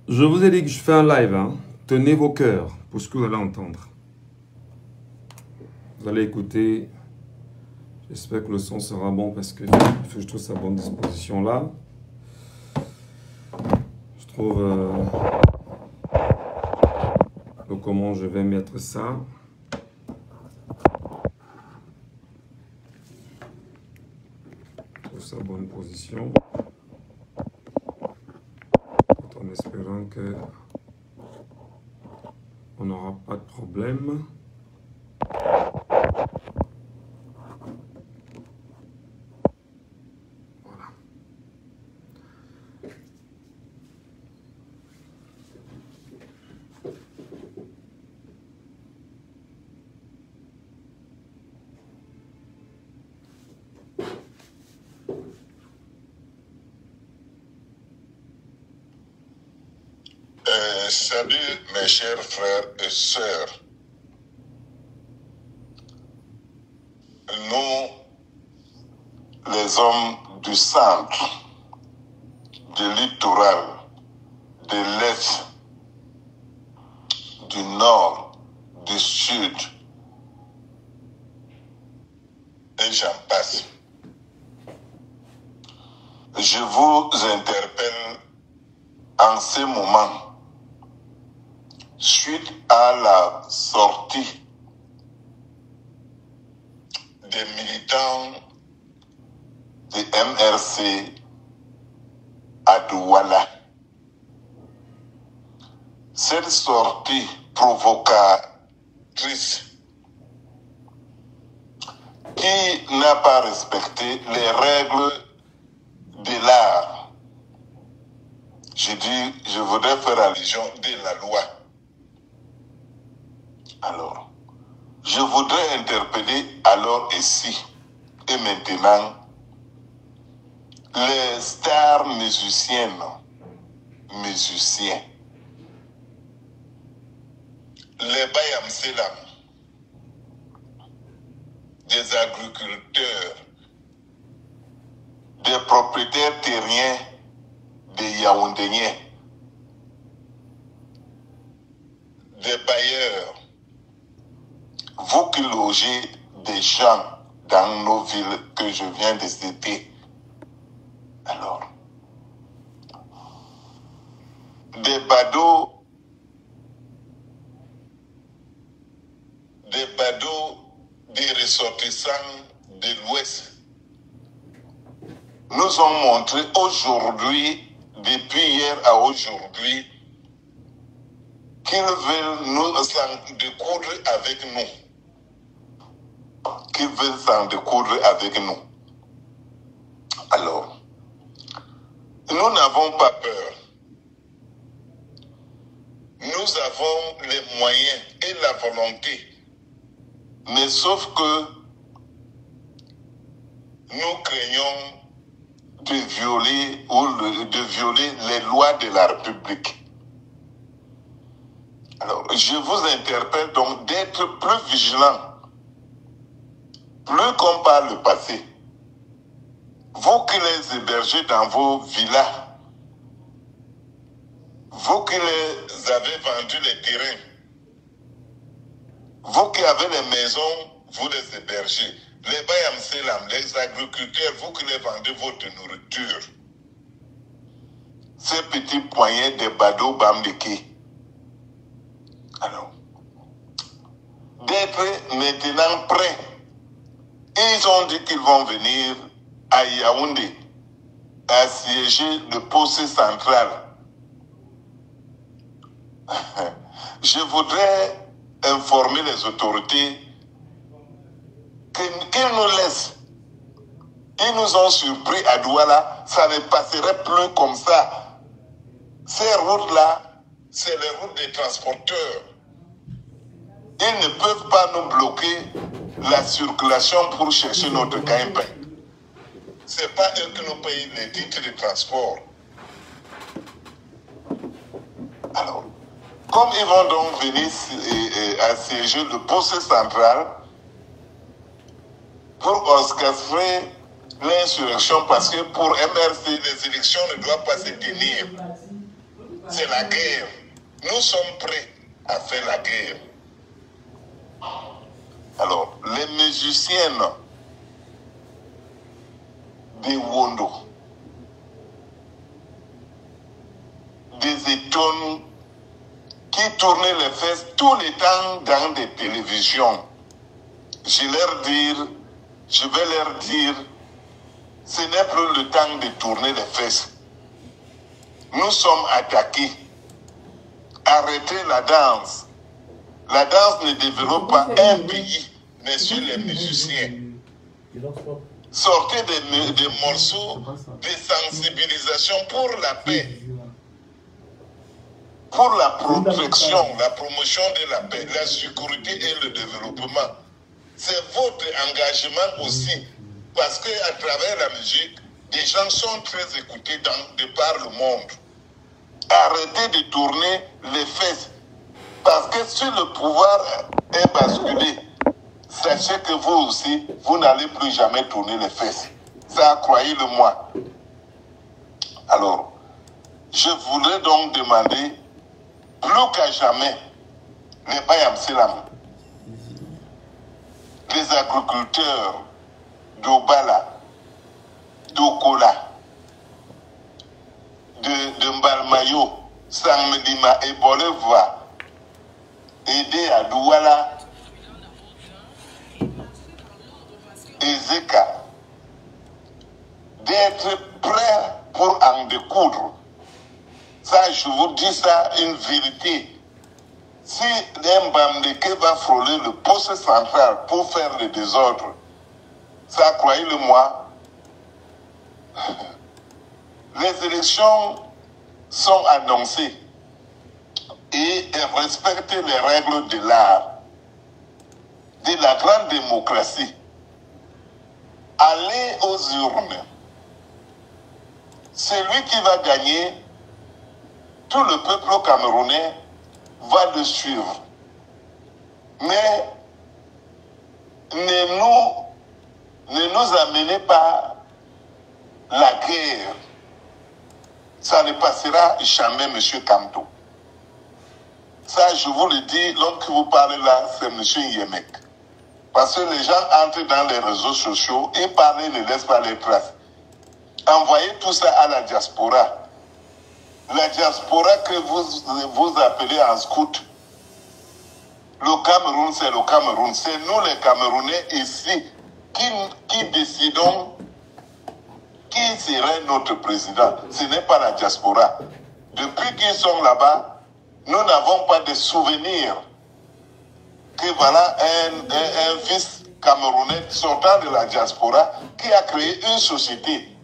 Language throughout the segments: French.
Je vous ai dit que je fais un live, hein. Tenez vos cœurs pour ce que vous allez entendre. Vous allez écouter. J'espère que le son sera bon parce que il faut que je trouve sa bonne disposition là. Je trouve comment je vais mettre ça. Je trouve sa bonne position. Tout en espérant que on n'aura pas de problème. Salut mes chers frères et sœurs. Nous, les hommes du centre, du littoral, de l'est, du nord, du sud, et j'en passe. Je vous interpelle en ce moment suite à la sortie des militants de MRC à Douala. Cette sortie provocatrice qui n'a pas respecté les règles de l'art. Je voudrais faire allusion de la loi. Alors, je voudrais interpeller alors ici et maintenant les stars musiciens, les Bayam Selam, des agriculteurs, des propriétaires terriens, des Yaoundéniens, des bailleurs, vous qui logez des gens dans nos villes que je viens de citer. Alors, des badauds, des ressortissants de l'Ouest nous ont montré aujourd'hui, depuis hier à aujourd'hui, qu'ils veulent nous s'en découdre avec nous. Alors, nous n'avons pas peur. Nous avons les moyens et la volonté. Mais sauf que nous craignons de violer les lois de la République. Alors, je vous interpelle donc d'être plus vigilants, plus comme par le passé. Vous qui les hébergez dans vos villas, vous qui les avez vendu les terrains, vous qui avez les maisons, vous les hébergez. Les Bayam Selam, les agriculteurs, vous qui les vendez votre nourriture. Ces petits poignets de badauds bambékés. Alors, d'être maintenant prêts. Ils ont dit qu'ils vont venir à Yaoundé, assiéger le poste central. Je voudrais informer les autorités qu'ils nous laissent. Ils nous ont surpris à Douala, ça ne passerait plus comme ça. Ces routes-là, c'est les routes des transporteurs. Ils ne peuvent pas nous bloquer la circulation pour chercher notre gagne-pain. Ce n'est pas eux qui nous payent les titres de transport. Alors, comme ils vont donc venir assiéger le poste central pour orchestrer l'insurrection, parce que pour MRC, les élections ne doivent pas se tenir. C'est la guerre. Nous sommes prêts à faire la guerre. Alors, les musiciennes des Wondo, des étonnes qui tournaient les fesses tout le temps dans des télévisions, je vais leur dire, ce n'est plus le temps de tourner les fesses. Nous sommes attaqués. Arrêtez la danse. La danse ne développe pas un pays, mais sur les musiciens. Sortez des morceaux de sensibilisation pour la paix, pour la protection, la promotion de la paix, la sécurité et le développement. C'est votre engagement aussi, parce qu'à travers la musique, des gens sont très écoutés de par le monde. Arrêtez de tourner les fesses, parce que si le pouvoir est basculé, sachez que vous aussi, vous n'allez plus jamais tourner les fesses. Ça, croyez-le moi. Alors, je voudrais donc demander, plus qu'à jamais, les Bayam Selam, les agriculteurs d'Obala, d'Okola, de Mbalmayo, Sangmedima et Boleva, aider à Douala et Zeka, d'être prêts pour en découdre. Ça, je vous dis ça, une vérité. Si Mbamdeke va frôler le poste central pour faire le désordre, ça, croyez-le-moi, les élections sont annoncées et elles respectent les règles de l'art, de la grande démocratie. Allez aux urnes. Celui qui va gagner, tout le peuple camerounais va le suivre. Mais ne nous amenez pas la guerre. Ça ne passera jamais, M. Kamto. Ça, je vous le dis, l'homme qui vous parle là, c'est M. Yemek. Parce que les gens entrent dans les réseaux sociaux et parlent, ne laissent pas les traces. Envoyez tout ça à la diaspora. La diaspora que vous appelez en scout, le Cameroun, c'est le Cameroun. C'est nous les Camerounais ici qui décidons qui serait notre président. Ce n'est pas la diaspora. Depuis qu'ils sont là-bas, nous n'avons pas de souvenirs que voilà un fils camerounais sortant de la diaspora qui a créé une société.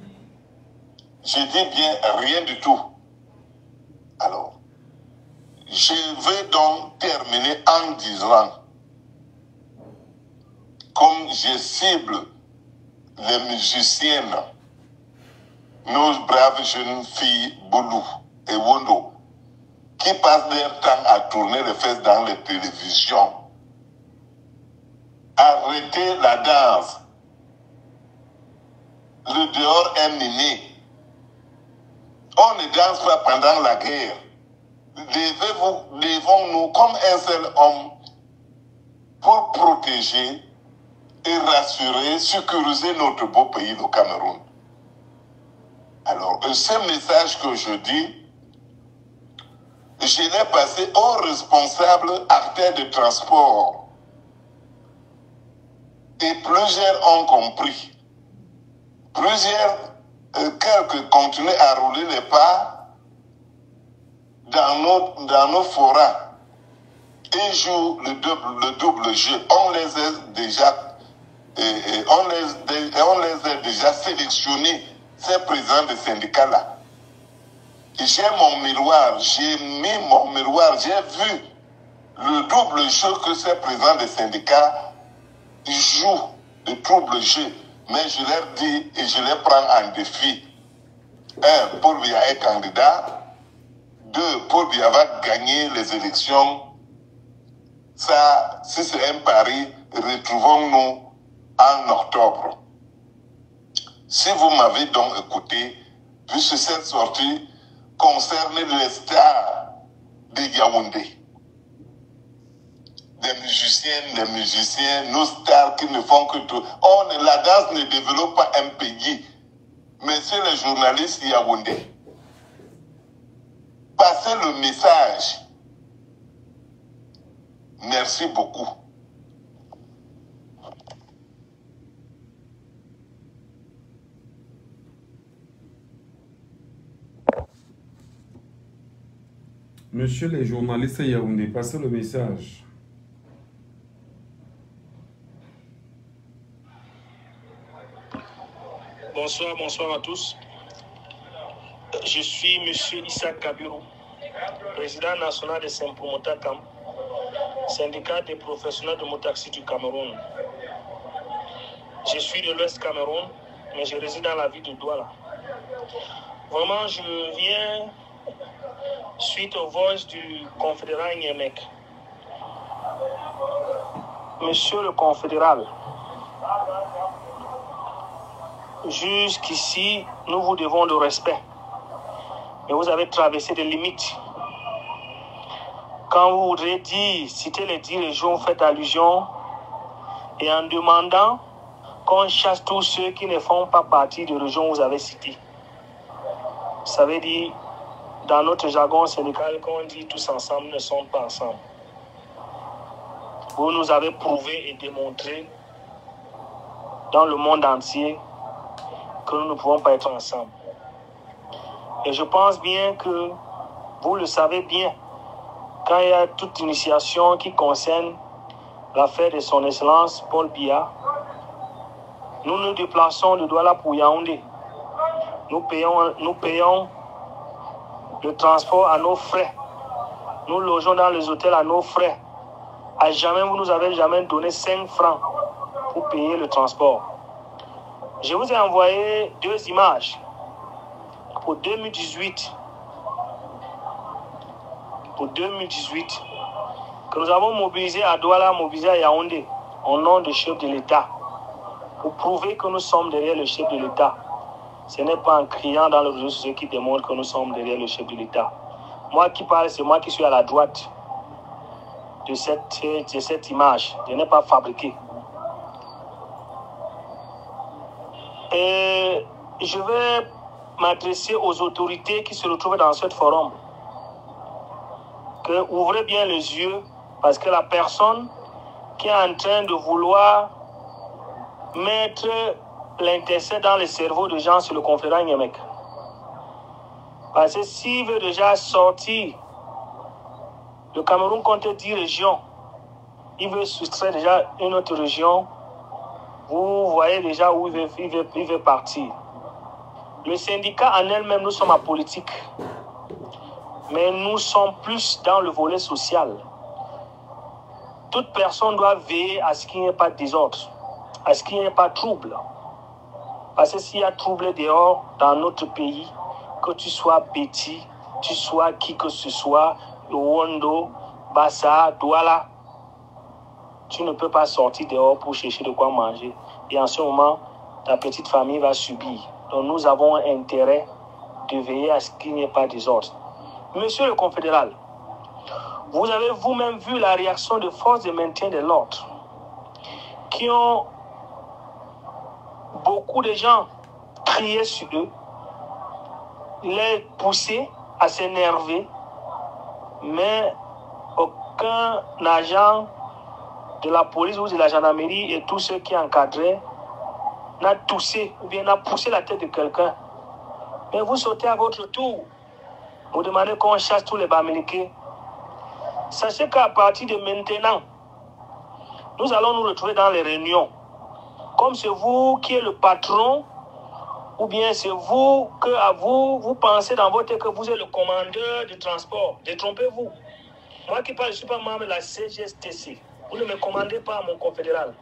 Je dis bien rien du tout. Alors, je vais donc terminer en disant, comme je cible les musiciennes, nos braves jeunes filles Boulou et Wondo, qui passent leur temps à tourner les fesses dans les télévisions, arrêtez la danse. Le dehors est miné. On ne danse pas pendant la guerre. Levons-nous comme un seul homme pour protéger et rassurer, sécuriser notre beau pays, le Cameroun. Alors, ce message que je dis, je l'ai passé aux responsables acteurs de transport. Et plusieurs ont compris. Quelques continuent à rouler les pas dans nos forats et jouent le double jeu. On les a déjà sélectionnés, ces présidents de syndicats-là. J'ai mon miroir, j'ai mis mon miroir, j'ai vu le double jeu que ces présidents de syndicats jouent, le double jeu. Mais je leur dis et je les prends en défi. 1, pour Biya être candidat. 2, pour Biya va gagner les élections. Ça, si c'est un pari, retrouvons-nous en octobre. Si vous m'avez donc écouté, puisque cette sortie concerne les stars de Yaoundé. Les musiciens, nos stars qui ne font que tout. La danse ne développe pas un pays. Messieurs les journalistes Yaoundé, passez le message. Merci beaucoup. Monsieur les journalistes Yaoundé, passez le message. Bonsoir à tous. Je suis M. Issa Kabirou, président national de Saint-Promotakam, syndicat des professionnels de motaxi du Cameroun. Je suis de l'Ouest Cameroun, mais je réside dans la ville de Douala. Vraiment, je viens suite aux voix du confédéral Nyemek. Monsieur le confédéral, jusqu'ici, nous vous devons le respect. Mais vous avez traversé des limites. Quand vous voudrez dire, citer les 10 régions, faites allusion, et en demandant qu'on chasse tous ceux qui ne font pas partie des régions que vous avez citées. Ça veut dire, dans notre jargon syndical, qu'on dit tous ensemble ne sont pas ensemble. Vous nous avez prouvé et démontré dans le monde entier que nous ne pouvons pas être ensemble. Et je pense bien que vous le savez bien, quand il y a toute initiation qui concerne l'affaire de son Excellence Paul Biya, nous nous déplaçons de Douala pour Yaoundé. Nous payons le transport à nos frais. Nous logeons dans les hôtels à nos frais. À jamais, vous nous avez jamais donné 5 francs pour payer le transport. Je vous ai envoyé 2 images pour 2018. Pour 2018, que nous avons mobilisé à Douala, mobilisé à Yaoundé, au nom du chef de l'État, pour prouver que nous sommes derrière le chef de l'État. Ce n'est pas en criant dans le réseau social qui démontre que nous sommes derrière le chef de l'État. Moi qui parle, c'est moi qui suis à la droite de cette image. Je n'ai pas fabriqué. Et je vais m'adresser aux autorités qui se retrouvent dans ce forum. Que ouvrez bien les yeux, parce que la personne qui est en train de vouloir mettre l'intercès dans le cerveau des gens, c'est le confédéral Nyemek. Parce que s'il veut déjà sortir le Cameroun compte 10 régions, il veut soustraire déjà une autre région, vous voyez déjà où il veut partir. Le syndicat en elle-même, nous sommes apolitiques. Mais nous sommes plus dans le volet social. Toute personne doit veiller à ce qu'il n'y ait pas de désordre, à ce qu'il n'y ait pas de trouble. Parce que s'il y a trouble dehors dans notre pays, que tu sois Betty, tu sois qui que ce soit, Wondo, Bassa, Douala, tu ne peux pas sortir dehors pour chercher de quoi manger. Et en ce moment, ta petite famille va subir. Donc nous avons intérêt de veiller à ce qu'il n'y ait pas de désordre. Monsieur le confédéral, vous avez vous-même vu la réaction de forces de maintien de l'ordre qui ont beaucoup de gens crié sur eux, les pousser à s'énerver, mais aucun agent de la police ou de la gendarmerie et tous ceux qui encadraient n'a toussé ou bien n'a poussé la tête de quelqu'un. Mais vous sautez à votre tour. Vous demandez qu'on chasse tous les Bamileke. Sachez qu'à partir de maintenant, nous allons nous retrouver dans les réunions. Comme c'est vous qui êtes le patron, ou bien c'est vous que à vous pensez dans votre tête que vous êtes le commandeur du transport. Détrompez-vous. Moi qui parle, je ne suis pas membre de la CGSTC. Vous ne me commandez pas, mon confédéral.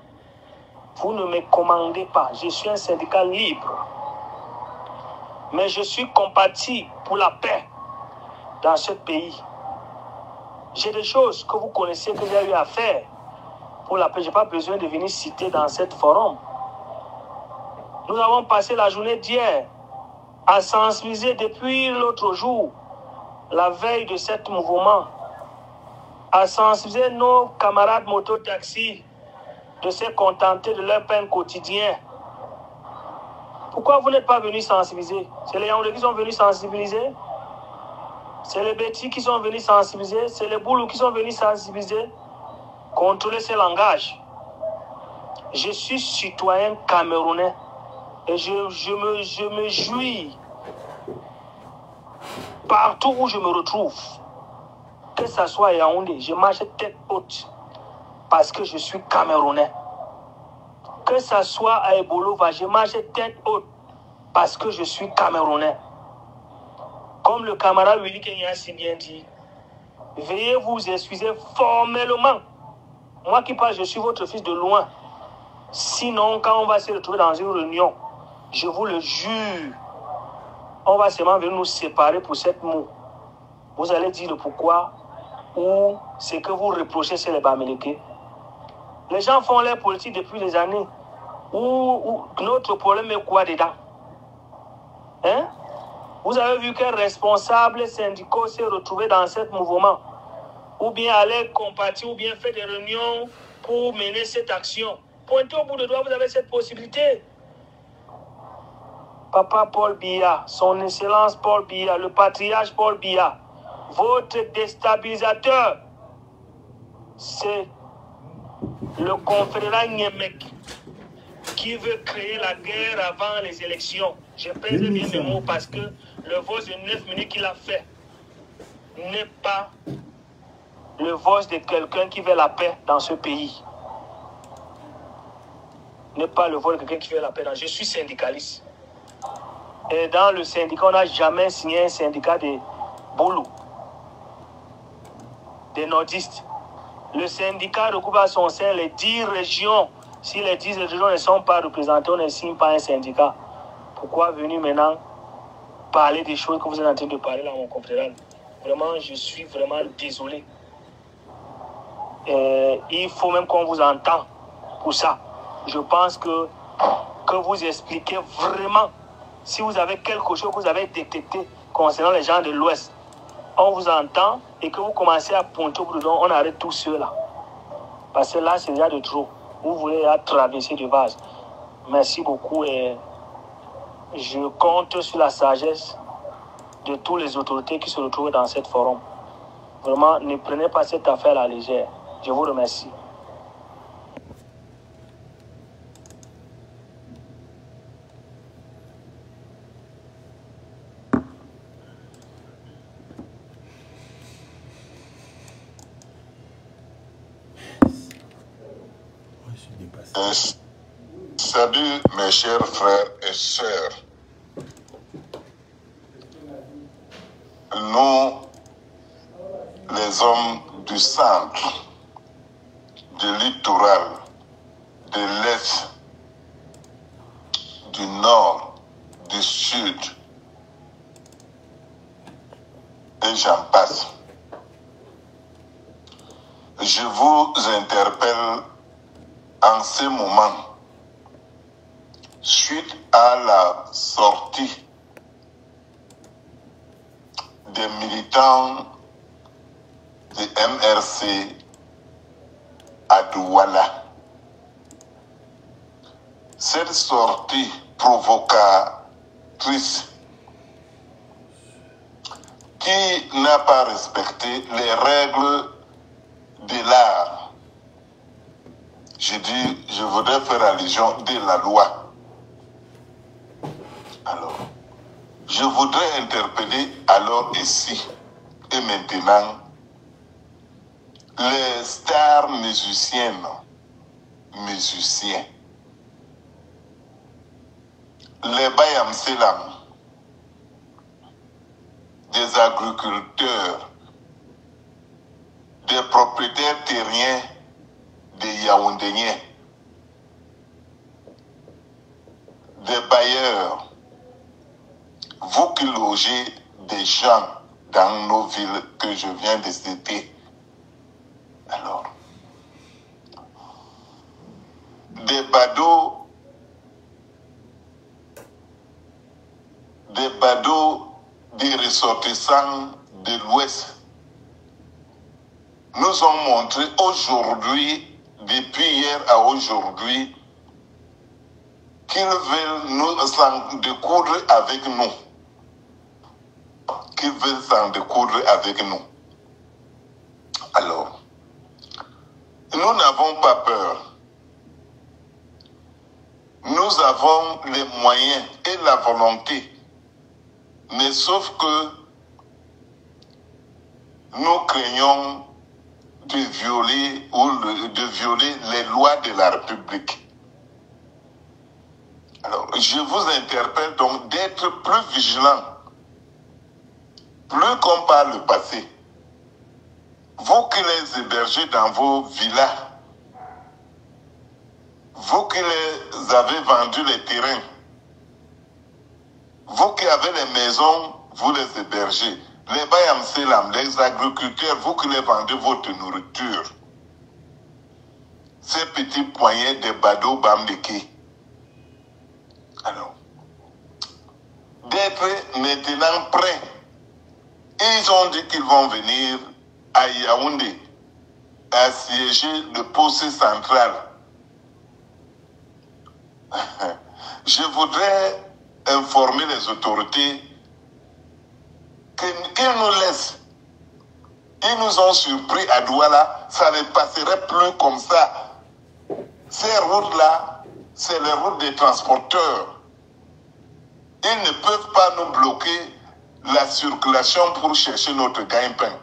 Vous ne me commandez pas. Je suis un syndicat libre. Mais je suis compatible pour la paix dans ce pays. J'ai des choses que vous connaissez que j'ai eu à faire pour la paix. Je n'ai pas besoin de venir citer dans cette forum. Nous avons passé la journée d'hier à sensibiliser depuis l'autre jour la veille de cet mouvement, à sensibiliser nos camarades moto-taxi de se contenter de leur peine quotidienne. Pourquoi vous n'êtes pas venus sensibiliser? C'est les Yaoundé qui sont venus sensibiliser? C'est les Bétis qui sont venus sensibiliser? C'est les Boulous qui sont venus sensibiliser? Contrôlez ces langages. Je suis citoyen camerounais et je me jouis partout où je me retrouve. Que ce soit à Yaoundé, je marche tête haute parce que je suis camerounais. Que ce soit à Ebolova, je marche tête haute parce que je suis camerounais. Comme le camarade Willy Kenya si bien dit, veuillez vous excuser formellement. Moi qui parle, je suis votre fils de loin. Sinon, quand on va se retrouver dans une réunion, je vous le jure, on va seulement venir nous séparer pour cette mot. Vous allez dire le pourquoi ou ce que vous reprochez sur les Bamileke. Les gens font leur politique depuis des années. Où notre problème est quoi dedans? Hein? Vous avez vu qu'un responsable syndical s'est retrouvé dans ce mouvement, ou bien aller compatir, ou bien faire des réunions pour mener cette action. Pointez au bout de doigt, vous avez cette possibilité. Papa Paul Biya, son excellence Paul Biya, le patriarche Paul Biya, votre déstabilisateur, c'est le confédérat Nyemek qui veut créer la guerre avant les élections. Je pèse bien mes mots parce que le vote de 9 minutes qu'il a fait n'est pas le vote de quelqu'un qui veut la paix dans ce pays. N'est pas le vote de quelqu'un qui veut la paix. Je suis syndicaliste. Et dans le syndicat, on n'a jamais signé un syndicat de Boulou, des nordistes. Le syndicat regroupe à son sein les 10 régions. Si les 10 régions ne sont pas représentées, on ne signe pas un syndicat. Pourquoi venir maintenant parler des choses que vous êtes en train de parler là, mon confrère? Vraiment, je suis vraiment désolé. Il faut même qu'on vous entende pour ça. Je pense que vous expliquez vraiment, si vous avez quelque chose que vous avez détecté concernant les gens de l'Ouest, on vous entend et que vous commencez à pointer au bout de doigt, on arrête tout cela. Parce que là, c'est déjà de trop. Vous voulez traverser de vase. Merci beaucoup et je compte sur la sagesse de toutes les autorités qui se retrouvent dans cette forum. Vraiment, ne prenez pas cette affaire à la légère. Je vous remercie. Salut mes chers frères et sœurs. Nous, les hommes du centre, du littoral, de l'Est, du Nord, du Sud, et j'en passe. Je vous interpelle en ce moment, suite à la sortie des militants de MRC à Douala. Cette sortie provocatrice qui n'a pas respecté les règles de l'art. Je dis, je voudrais faire allusion de la loi. Alors, je voudrais interpeller alors ici et maintenant les stars musiciennes, musiciens, les Bayam Selam, des agriculteurs, des propriétaires terriens, des Yaoundéens, des bailleurs, vous qui logez des gens dans nos villes que je viens de citer. Alors, des badauds, des ressortissants de de l'Ouest nous ont montré aujourd'hui, depuis hier à aujourd'hui, qu'ils veulent nous s'en découdre avec nous. Qu'ils veulent s'en découdre avec nous. Alors, nous n'avons pas peur. Nous avons les moyens et la volonté. Mais sauf que nous craignons de violer les lois de la République. Alors, je vous interpelle donc d'être plus vigilants, plus comme par le passé. Vous qui les hébergez dans vos villas, vous qui les avez vendus les terrains, vous qui avez les maisons, vous les hébergez. Les Bayam Selam, les agriculteurs, vous qui les vendez votre nourriture. Ces petits poignets de Bado Bamdeki. Alors, d'être maintenant prêts. Ils ont dit qu'ils vont venir à Yaoundé, assiéger le poste central. Je voudrais informer les autorités qu'ils nous laissent. Ils nous ont surpris à Douala, ça ne passerait plus comme ça. Ces routes-là, c'est les routes des transporteurs. Ils ne peuvent pas nous bloquer la circulation pour chercher notre gagne-pain.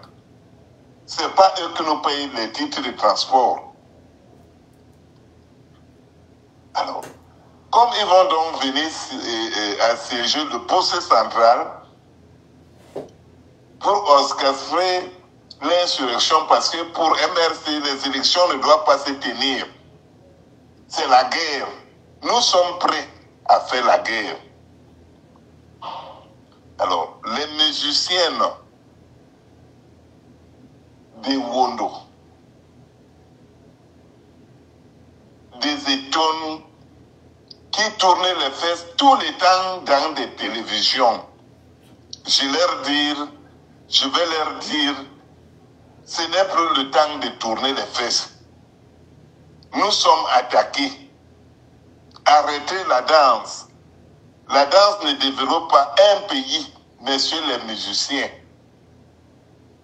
Ce n'est pas eux qui nous payent les titres de transport. Alors, comme ils vont donc venir assiéger le poste central pour orchestrer l'insurrection, parce que pour MRC, les élections ne doivent pas se tenir. C'est la guerre. Nous sommes prêts à faire la guerre. Alors, les musiciennes des Wondo, des étonnes qui tournaient les fesses tout le temps dans des télévisions. Je vais leur dire, ce n'est plus le temps de tourner les fesses. Nous sommes attaqués. Arrêtez la danse. La danse ne développe pas un pays, messieurs les musiciens.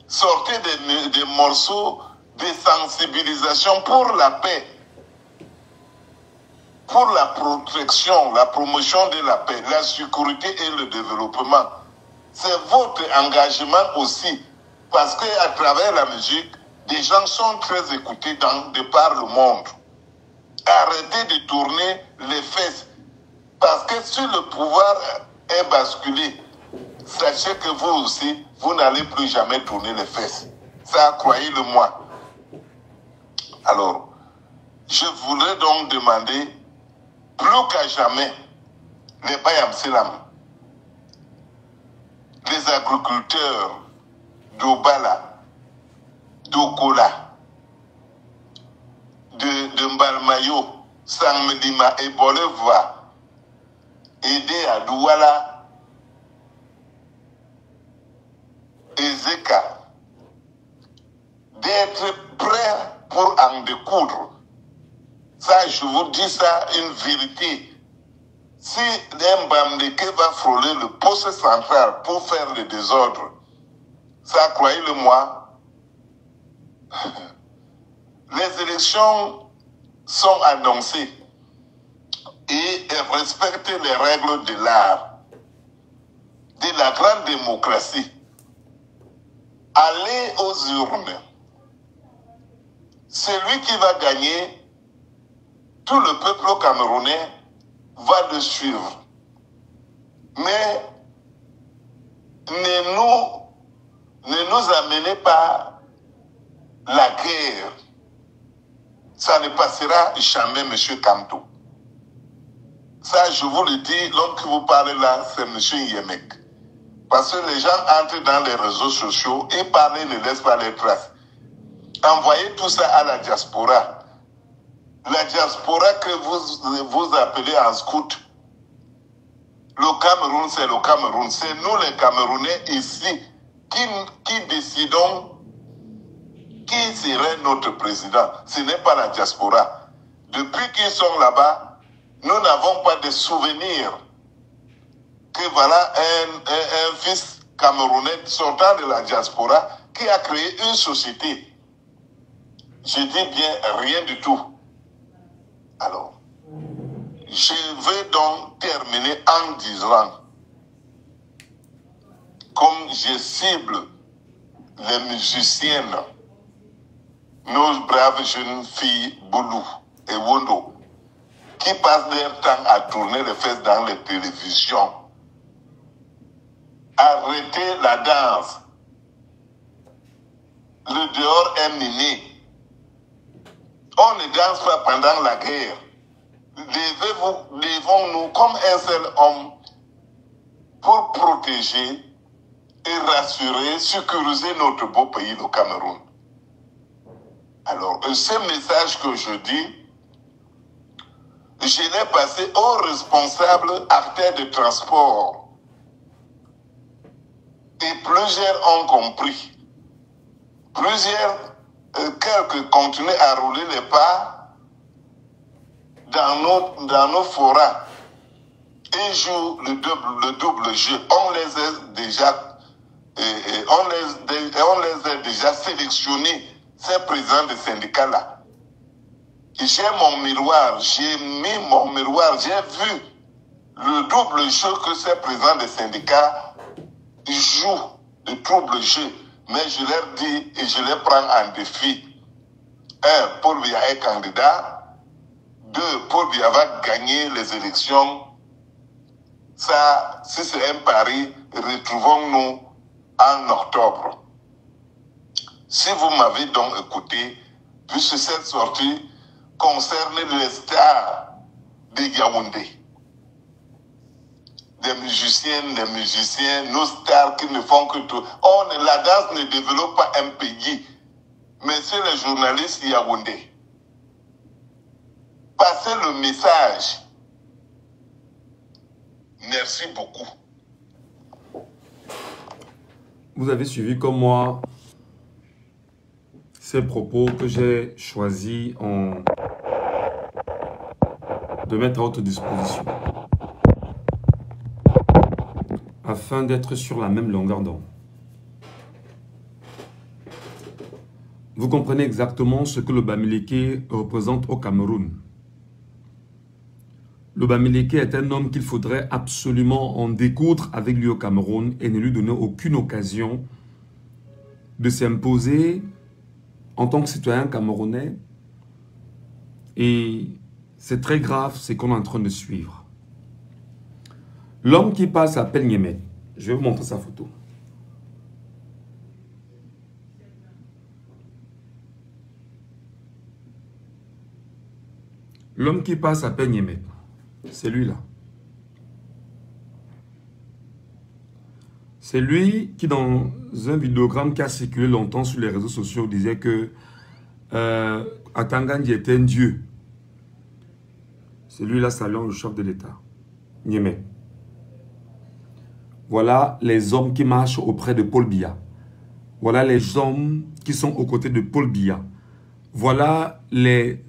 Sortez des morceaux de sensibilisation pour la paix, pour la protection, la promotion de la paix, la sécurité et le développement. C'est votre engagement aussi, parce qu'à travers la musique, des gens sont très écoutés de par le monde. Arrêtez de tourner les fesses, parce que si le pouvoir est basculé, sachez que vous aussi, vous n'allez plus jamais tourner les fesses. Ça, croyez-le-moi. Alors, je voudrais donc demander, plus qu'à jamais, les Bayam Selam, les agriculteurs d'Obala, d'Okola, de Mbalmayo, Sangmedima et Boleva, aider à Douala, Ezeka, d'être prêts pour en découdre. Ça, je vous dis ça, une vérité. Si Mbamdeke va frôler le poste central pour faire le désordre, ça, croyez-le-moi, les élections sont annoncées et elles respectent les règles de l'art, de la grande démocratie. Allez aux urnes. Celui qui va gagner, tout le peuple camerounais va le suivre. Mais ne nous amenez pas la guerre. Ça ne passera jamais, M. Kamto. Ça, je vous le dis, l'homme qui vous parle là, c'est M. Yemek. Parce que les gens entrent dans les réseaux sociaux et parlent, ne laissent pas les traces. Envoyez tout ça à la diaspora. La diaspora que vous appelez en scout. Le Cameroun, c'est le Cameroun. C'est nous les Camerounais ici qui décidons qui serait notre président. Ce n'est pas la diaspora. Depuis qu'ils sont là-bas, nous n'avons pas de souvenirs que voilà un fils camerounais sortant de la diaspora qui a créé une société. Je dis bien rien du tout. Alors, je vais donc terminer en disant, comme je cible les musiciennes, nos braves jeunes filles Boulou et Wondo, qui passent leur temps à tourner les fesses dans les télévisions, arrêtez la danse. Le dehors est miné. On ne danse pas pendant la guerre. Levons-nous comme un seul homme pour protéger et rassurer, sécuriser notre beau pays, le Cameroun. Alors, ce message que je dis, je l'ai passé aux responsables acteurs de transport. Et plusieurs ont compris. Quelques continuent à rouler les pas dans nos forats et jouent le double jeu. On les a déjà sélectionnés, ces présidents de syndicats-là. J'ai mon miroir, j'ai mis mon miroir, j'ai vu le double jeu que ces présidents de syndicats jouent, le double jeu. Mais je leur dis et je les prends en défi. 1, Paul Biya est candidat. 2, Paul Biya va gagner les élections. Ça, si c'est un pari, retrouvons-nous en octobre. Si vous m'avez donc écouté, puisque cette sortie concerne les stars de Yaoundé. Des musiciens, nos stars qui ne font que tout. La danse ne développe pas un pays. Messieurs les journalistes Yaoundé, passez le message. Merci beaucoup. Vous avez suivi comme moi ces propos que j'ai choisi de mettre à votre disposition afin d'être sur la même longueur d'onde. Vous comprenez exactement ce que le Bamileke représente au Cameroun. Le Bamileke est un homme qu'il faudrait absolument en découdre avec lui au Cameroun et ne lui donner aucune occasion de s'imposer en tant que citoyen camerounais. Et c'est très grave ce qu'on est en train de suivre. L'homme qui passe s'appelle Niemet. Je vais vous montrer sa photo. L'homme qui passe s'appelle Niemet. C'est lui là. C'est lui qui, dans un vidéogramme qui a circulé longtemps sur les réseaux sociaux, disait que Atangandi était un dieu. C'est lui là, saluant le chef de l'État. Niemet. Voilà les hommes qui marchent auprès de Paul Biya. Voilà les hommes qui sont aux côtés de Paul Biya. Voilà les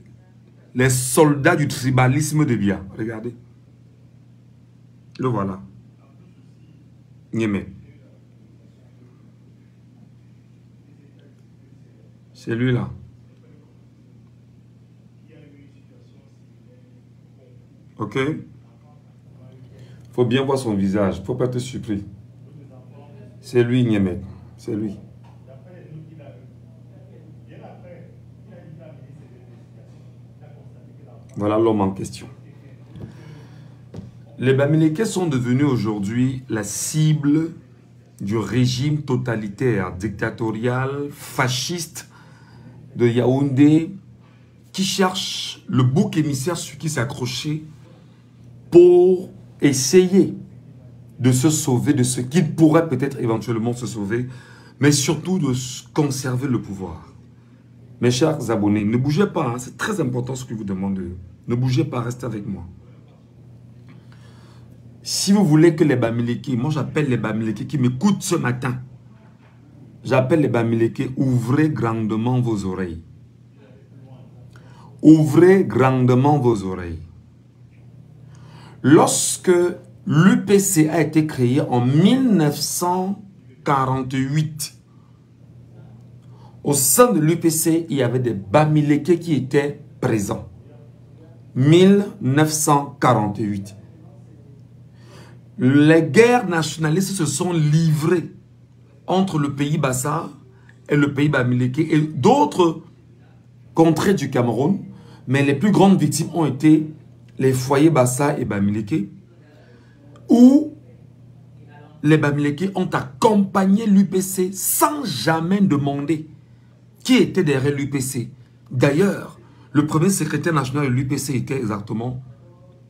soldats du tribalisme de Biya. Regardez. Le voilà. Niemet. C'est lui là. Ok? Faut bien voir son visage. Faut pas être surpris. C'est lui, Niemet. C'est lui. Voilà l'homme en question. Les Bamileke sont devenus aujourd'hui la cible du régime totalitaire, dictatorial, fasciste de Yaoundé, qui cherche le bouc émissaire sur qui s'accrocher pour essayer de se sauver de ce qu'il pourrait peut-être éventuellement se sauver, mais surtout de conserver le pouvoir. Mes chers abonnés, ne bougez pas, hein, c'est très important ce que je vous demande. Ne bougez pas, restez avec moi. Si vous voulez que les Bamileke, moi j'appelle les Bamileke qui m'écoutent ce matin, j'appelle les Bamileke, ouvrez grandement vos oreilles. Ouvrez grandement vos oreilles. Lorsque l'UPC a été créé en 1948, au sein de l'UPC, il y avait des Bamileke qui étaient présents. 1948. Les guerres nationalistes se sont livrées entre le pays Bassa et le pays Bamileke et d'autres contrées du Cameroun, mais les plus grandes victimes ont été les foyers Bassa et Bamileke, où les Bamileke ont accompagné l'UPC sans jamais demander qui était derrière l'UPC. D'ailleurs, le premier secrétaire national de l'UPC était exactement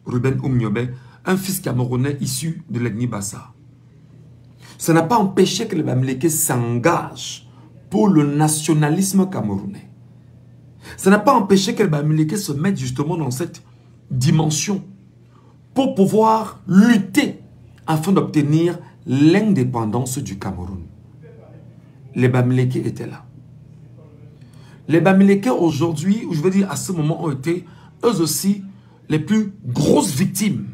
Ruben Oumniobé, un fils camerounais issu de l'ethnie Bassa. Ça n'a pas empêché que les Bamileke s'engagent pour le nationalisme camerounais. Ça n'a pas empêché que les Bamileke se mettent justement dans cette dimension pour pouvoir lutter afin d'obtenir l'indépendance du Cameroun. Les Bamileke étaient là. Les Bamileke aujourd'hui, ou je veux dire à ce moment, ont été eux aussi les plus grosses victimes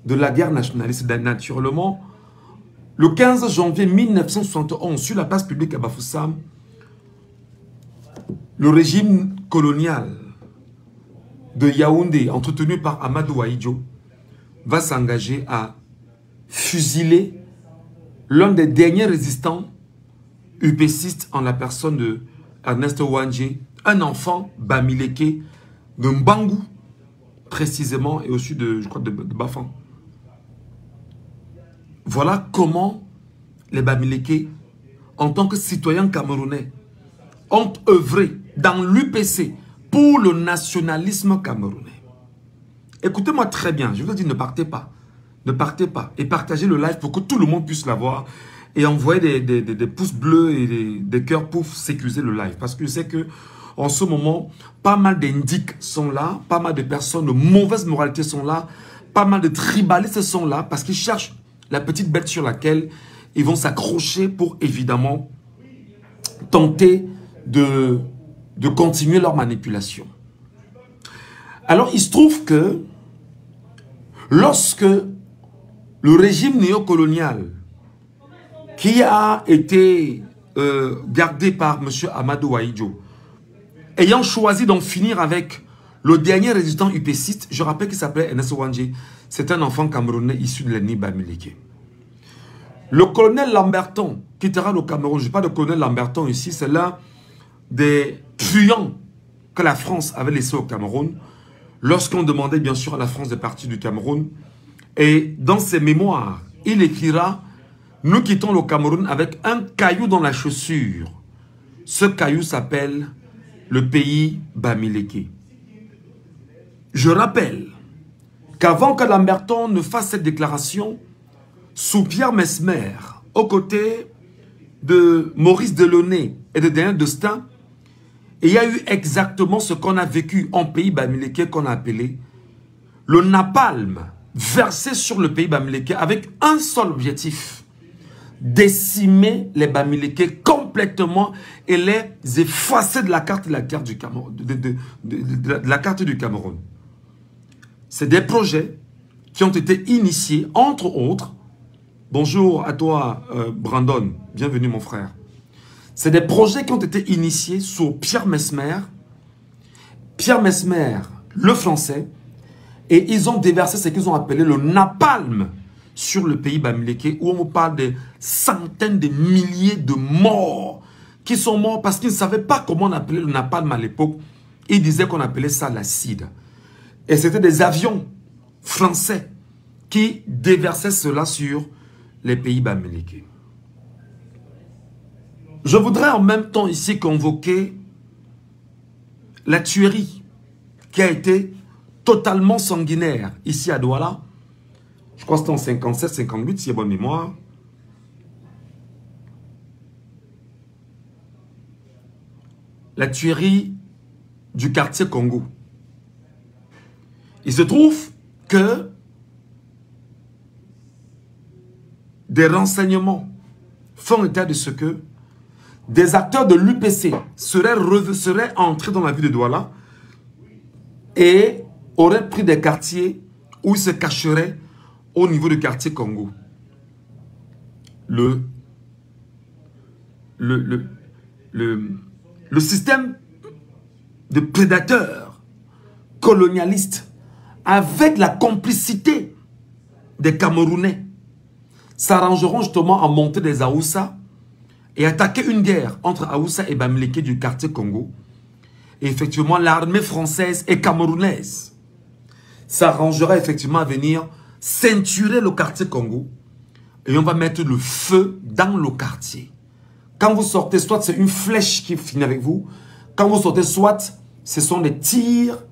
de la guerre nationaliste. Naturellement, le 15 janvier 1971, sur la place publique à Bafoussam, le régime colonial de Yaoundé, entretenu par Amadou Ahidjo, va s'engager à fusiler l'un des derniers résistants UPCistes en la personne de Ernest Ouandjé, un enfant Bamileke de Mbangou, précisément, et au sud de, je crois, de Bafan. Voilà comment les Bamileke, en tant que citoyens camerounais, ont œuvré dans l'UPC pour le nationalisme camerounais. Écoutez-moi très bien, je vous dis ne partez pas. Ne partez pas et partagez le live pour que tout le monde puisse l'avoir et envoyez des pouces bleus et des cœurs pour sécuriser le live. Parce que je sais que en ce moment, pas mal d'indiques sont là, pas mal de personnes de mauvaise moralité sont là, pas mal de tribalistes sont là parce qu'ils cherchent la petite bête sur laquelle ils vont s'accrocher pour évidemment tenter de continuer leur manipulation. Alors, il se trouve que lorsque le régime néocolonial qui a été gardé par M. Amadou Ahidjo, ayant choisi d'en finir avec le dernier résistant UPCiste, je rappelle qu'il s'appelait Ernest Ouandjé, c'est un enfant camerounais issu de l'ethnie Bamileke. Le colonel Lamberton quittera le Cameroun. Je ne parle de colonel Lamberton ici, c'est l'un des truands que la France avait laissé au Cameroun lorsqu'on demandait bien sûr à la France de partir du Cameroun. Et dans ses mémoires, il écrira « Nous quittons le Cameroun avec un caillou dans la chaussure. Ce caillou s'appelle le pays Bamileke. » Je rappelle qu'avant que Lamberton ne fasse cette déclaration, sous Pierre Messmer, aux côtés de Maurice Delaunay et de Daniel Destin, il y a eu exactement ce qu'on a vécu en pays Bamileke qu'on a appelé le napalm versé sur le pays Bamileke avec un seul objectif: décimer les Bamileke complètement et les effacer de la carte de la guerre du Cameroun, de la carte du Cameroun. C'est des projets qui ont été initiés, entre autres. Bonjour à toi, Brandon. Bienvenue, mon frère. C'est des projets qui ont été initiés sous Pierre Messmer. Pierre Messmer, le français. Et ils ont déversé ce qu'ils ont appelé le napalm sur le pays Bamileke, où on parle de centaines de milliers de morts qui sont morts parce qu'ils ne savaient pas comment on appelait le napalm à l'époque. Ils disaient qu'on appelait ça l'acide. Et c'était des avions français qui déversaient cela sur les pays Bamileke. Je voudrais en même temps ici convoquer la tuerie qui a été totalement sanguinaire ici à Douala. Je crois que c'était en 57-58, si j'ai bonne mémoire. La tuerie du quartier Congo. Il se trouve que des renseignements font état de ce que des acteurs de l'UPC seraient entrés dans la ville de Douala et auraient pris des quartiers où ils se cacheraient au niveau du quartier Congo. Le système de prédateurs colonialistes avec la complicité des Camerounais s'arrangeront justement à monter des Aoussa et attaquer une guerre entre Aoussa et Bamileke du quartier Congo. Et effectivement, l'armée française et camerounaise s'arrangera effectivement à venir ceinturer le quartier Congo et on va mettre le feu dans le quartier. Quand vous sortez, soit c'est une flèche qui finit avec vous, quand vous sortez, soit ce sont des tirs,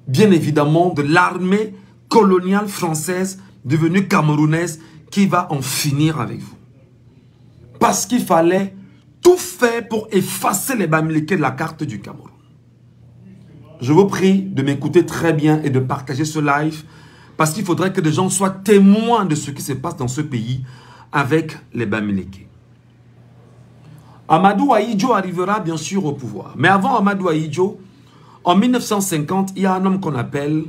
bien évidemment, de l'armée coloniale française devenue camerounaise qui va en finir avec vous. Parce qu'il fallait tout faire pour effacer les Bamileke de la carte du Cameroun. Je vous prie de m'écouter très bien et de partager ce live parce qu'il faudrait que des gens soient témoins de ce qui se passe dans ce pays avec les Bamileke. Amadou Ahidjo arrivera bien sûr au pouvoir. Mais avant Amadou Ahidjo, en 1950, il y a un homme qu'on appelle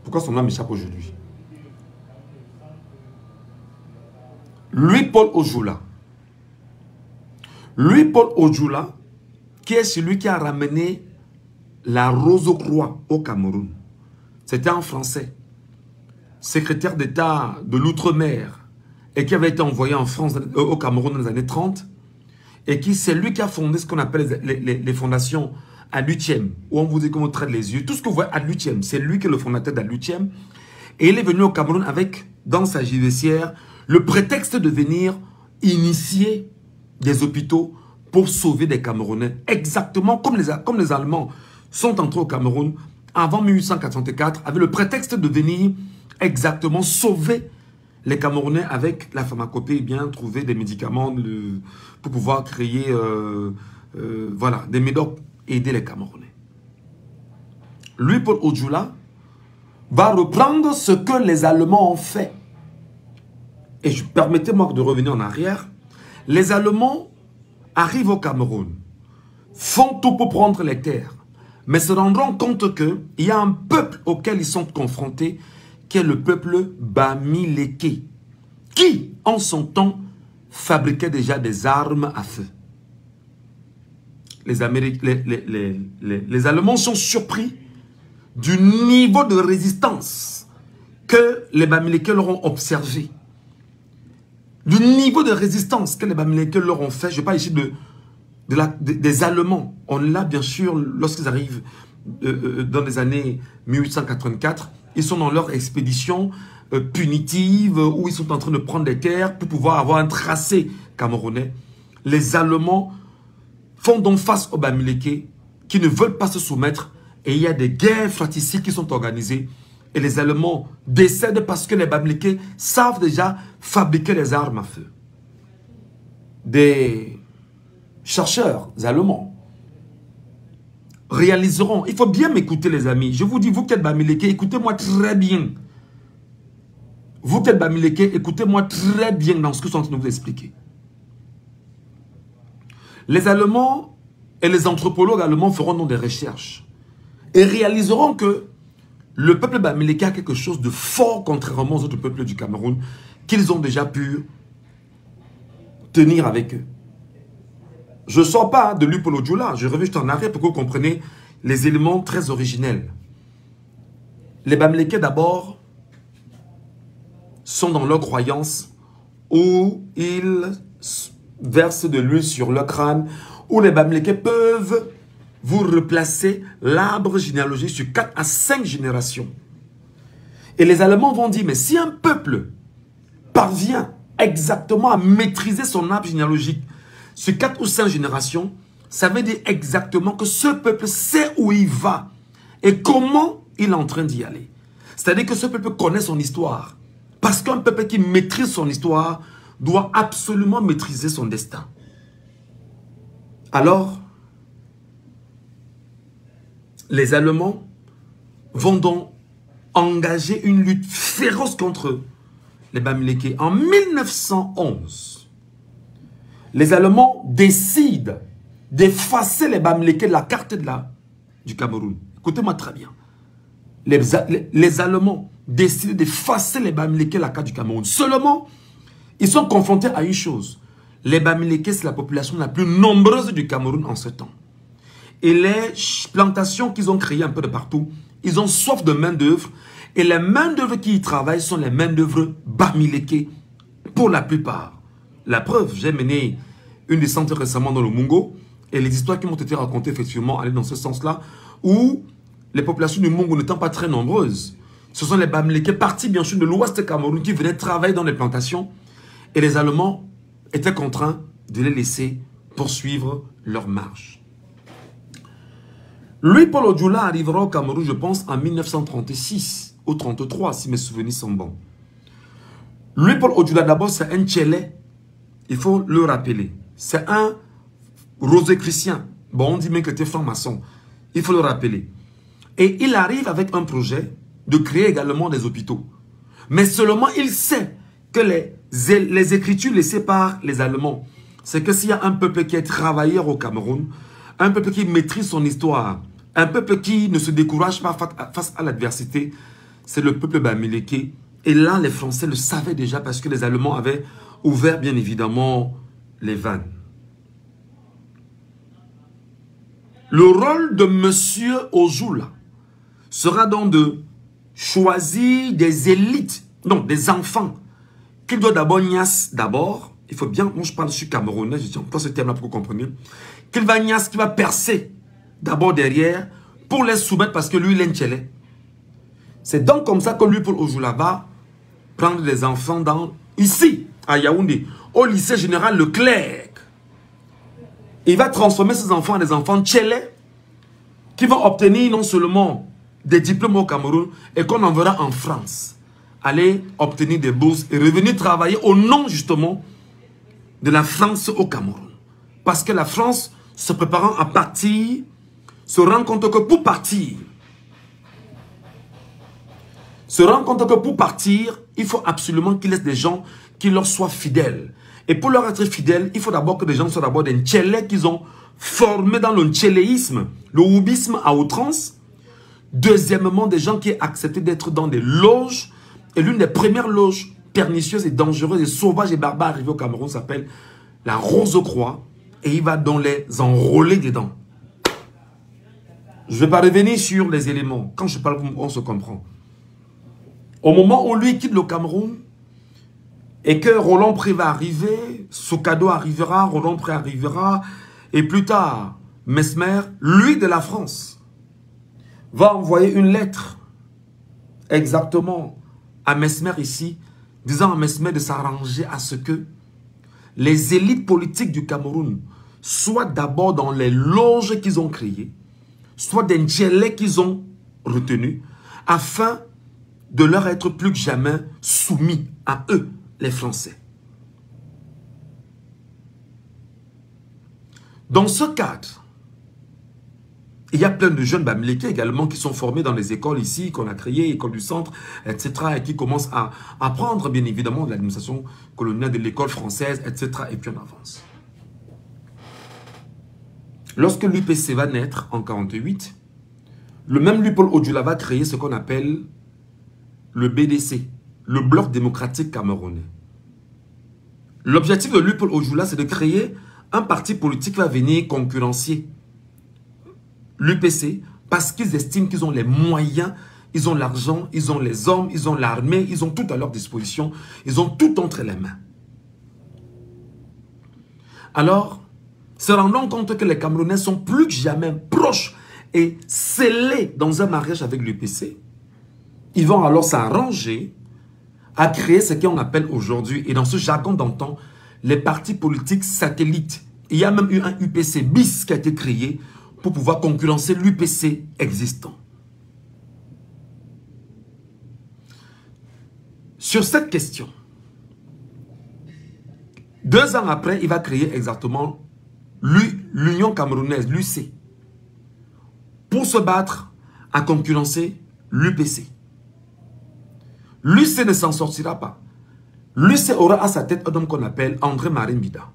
pourquoi son nom m'échappe aujourd'hui? Louis-Paul Ojula. Louis-Paul Ojula, qui est celui qui a ramené la Rose-Croix au Cameroun. C'était un Français, secrétaire d'État de l'Outre-mer, et qui avait été envoyé en France, au Cameroun dans les années 30, et qui c'est lui qui a fondé ce qu'on appelle les fondations à l'UTM, où on vous dit comment on traite les yeux. Tout ce que vous voyez à l'UTM, c'est lui qui est le fondateur de l'UTM. Et il est venu au Cameroun avec, dans sa judiciaire, le prétexte de venir initier des hôpitaux pour sauver des Camerounais. Exactement comme les Allemands sont entrés au Cameroun avant 1884, avec le prétexte de venir exactement sauver les Camerounais avec la pharmacopée et bien trouver des médicaments pour pouvoir créer voilà, des médocs et aider les Camerounais. Lui, Paul Ojula, va reprendre ce que les Allemands ont fait. Et permettez-moi de revenir en arrière. Les Allemands arrivent au Cameroun, font tout pour prendre les terres, mais se rendront compte qu'il y a un peuple auquel ils sont confrontés, qui est le peuple Bamileke, qui, en son temps, fabriquait déjà des armes à feu. Les Allemands sont surpris du niveau de résistance que les Bamileke leur ont observé. Du niveau de résistance que les Bamileke leur ont fait. Je parle ici des Allemands. On l'a bien sûr lorsqu'ils arrivent dans les années 1884. Ils sont dans leur expédition punitive où ils sont en train de prendre des terres pour pouvoir avoir un tracé camerounais. Les Allemands font donc face aux Bamileke qui ne veulent pas se soumettre et il y a des guerres fratricides qui sont organisées et les Allemands décèdent parce que les Bamileke savent déjà fabriquer les armes à feu. Des chercheurs allemands réaliseront, il faut bien m'écouter les amis, je vous dis, vous qui êtes Bamileke, écoutez-moi très bien. Vous qui êtes Bamileke, écoutez-moi très bien dans ce que je suis en train de vous expliquer. Les Allemands et les anthropologues allemands feront donc des recherches et réaliseront que le peuple Bamileke a quelque chose de fort contrairement aux autres peuples du Cameroun qu'ils ont déjà pu tenir avec eux. Je ne sors pas de Louis-Paul Ojula, je reviens juste en arrière pour que vous compreniez les éléments très originels. Les Bamileke d'abord sont dans leur croyance où ils versent de l'huile sur leur crâne, où les Bamileke peuvent vous replacer l'arbre généalogique sur 4 à 5 générations. Et les Allemands vont dire, mais si un peuple parvient exactement à maîtriser son arbre généalogique sur 4 ou 5 générations, ça veut dire exactement que ce peuple sait où il va et comment il est en train d'y aller. C'est-à-dire que ce peuple connaît son histoire. Parce qu'un peuple qui maîtrise son histoire doit absolument maîtriser son destin. Alors, les Allemands vont donc engagé une lutte féroce contre les Bamileke. En 1911, les Allemands décident d'effacer les Bamileke de la carte du Cameroun. Écoutez-moi très bien. Les Allemands décident d'effacer les Bamileke de la carte du Cameroun. Seulement, ils sont confrontés à une chose. Les Bamileke, c'est la population la plus nombreuse du Cameroun en ce temps. Et les plantations qu'ils ont créées un peu de partout, ils ont soif de main-d'œuvre. Et les main-d'œuvre qui y travaillent sont les main-d'œuvre Bamileke, pour la plupart. La preuve, j'ai mené une descente récemment dans le Mungo, et les histoires qui m'ont été racontées, effectivement, allaient dans ce sens-là, où les populations du Mungo n'étant pas très nombreuses, ce sont les Bamileke partis, bien sûr, de l'ouest Cameroun qui venaient travailler dans les plantations, et les Allemands étaient contraints de les laisser poursuivre leur marche. Louis-Paul Odjoula arrivera au Cameroun, je pense, en 1936 ou 1933, si mes souvenirs sont bons. Louis-Paul Odjoula, d'abord, c'est un Tchélé. Il faut le rappeler. C'est un Rosicrucien. Bon, on dit même que tu es franc-maçon. Il faut le rappeler. Et il arrive avec un projet de créer également des hôpitaux. Mais seulement, il sait que les écritures laissées par les Allemands, c'est que s'il y a un peuple qui est travailleur au Cameroun, un peuple qui maîtrise son histoire, un peuple qui ne se décourage pas face à l'adversité, c'est le peuple Bamileke. Et là, les Français le savaient déjà parce que les Allemands avaient ouvert, bien évidemment, les vannes. Le rôle de M. Odjoula sera donc de choisir des élites, donc des enfants, qu'il doit d'abord niasse d'abord. Il faut bien, moi je parle sur camerounais, je dis pas ce terme-là pour que vous compreniez. Qu'il va niasse, qu'il va percer d'abord derrière pour les soumettre parce que lui, il est un Tchélé. C'est donc comme ça que lui, Paul Odjoula, va prendre des enfants ici, à Yaoundé, au lycée général Leclerc. Il va transformer ces enfants en des enfants Tchélé qui vont obtenir non seulement des diplômes au Cameroun et qu'on enverra en France. Aller obtenir des bourses et revenir travailler au nom justement de la France au Cameroun. Parce que la France, se préparant à partir, se rend compte que pour partir, il faut absolument qu'ils laissent des gens qui leur soient fidèles. Et pour leur être fidèles, il faut d'abord que les gens soient d'abord des Ntchélés qu'ils ont formés dans le ntchéléisme, le houbisme à outrance. Deuxièmement, des gens qui accepté d'être dans des loges. Et l'une des premières loges pernicieuses et dangereuses et sauvages et barbares arrivées au Cameroun s'appelle la Rose-Croix. Et il va donc les enrôler dedans. Je ne vais pas revenir sur les éléments. Quand je parle, on se comprend. Au moment où lui quitte le Cameroun, et que Roland Pré va arriver, Soukado arrivera, Roland Pré arrivera, et plus tard, Mesmer, lui de la France, va envoyer une lettre, exactement, à Mesmer ici, disant à Mesmer de s'arranger à ce que les élites politiques du Cameroun soient d'abord dans les loges qu'ils ont créées, soit des Ntchélés qu'ils ont retenus, afin de leur être plus que jamais soumis à eux, les Français. Dans ce cadre, il y a plein de jeunes Bamileke également qui sont formés dans les écoles ici, qu'on a créées, école du centre, etc. et qui commencent à apprendre bien évidemment de l'administration coloniale de l'école française, etc. et puis on avance. Lorsque l'UPC va naître en 1948, le même Louis-Paul Odjoula va créer ce qu'on appelle le BDC, le Bloc démocratique camerounais. L'objectif de Louis-Paul Odjoula, c'est de créer un parti politique qui va venir concurrencier l'UPC parce qu'ils estiment qu'ils ont les moyens, ils ont l'argent, ils ont les hommes, ils ont l'armée, ils ont tout à leur disposition, ils ont tout entre les mains. Alors, se rendant compte que les Camerounais sont plus que jamais proches et scellés dans un mariage avec l'UPC, ils vont alors s'arranger à créer ce qu'on appelle aujourd'hui, et dans ce jargon d'antan, les partis politiques satellites. Il y a même eu un UPC bis qui a été créé pour pouvoir concurrencer l'UPC existant. Sur cette question, 2 ans après, il va créer exactement l'Union camerounaise, l'UC, pour se battre à concurrencer l'UPC. L'UC ne s'en sortira pas. L'UC aura à sa tête un homme qu'on appelle André Marimbida.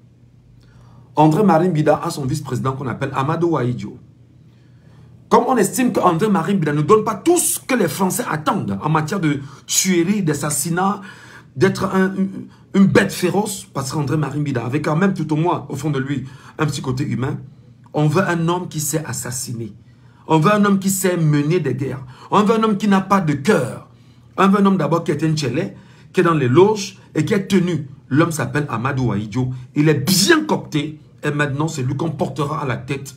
André Marimbida a son vice-président qu'on appelle Amadou Ahidjo. Comme on estime qu'André Marimbida ne donne pas tout ce que les Français attendent en matière de tuerie, d'assassinat, d'être une bête féroce, parce qu'André Marimbida avait quand même tout au moins, au fond de lui, un petit côté humain. On veut un homme qui sait assassiner. On veut un homme qui sait mener des guerres. On veut un homme qui n'a pas de cœur. On veut un homme d'abord qui est un tchélé, qui est dans les loges et qui est tenu. L'homme s'appelle Amadou Ahidjo. Il est bien copté et maintenant c'est lui qu'on portera à la tête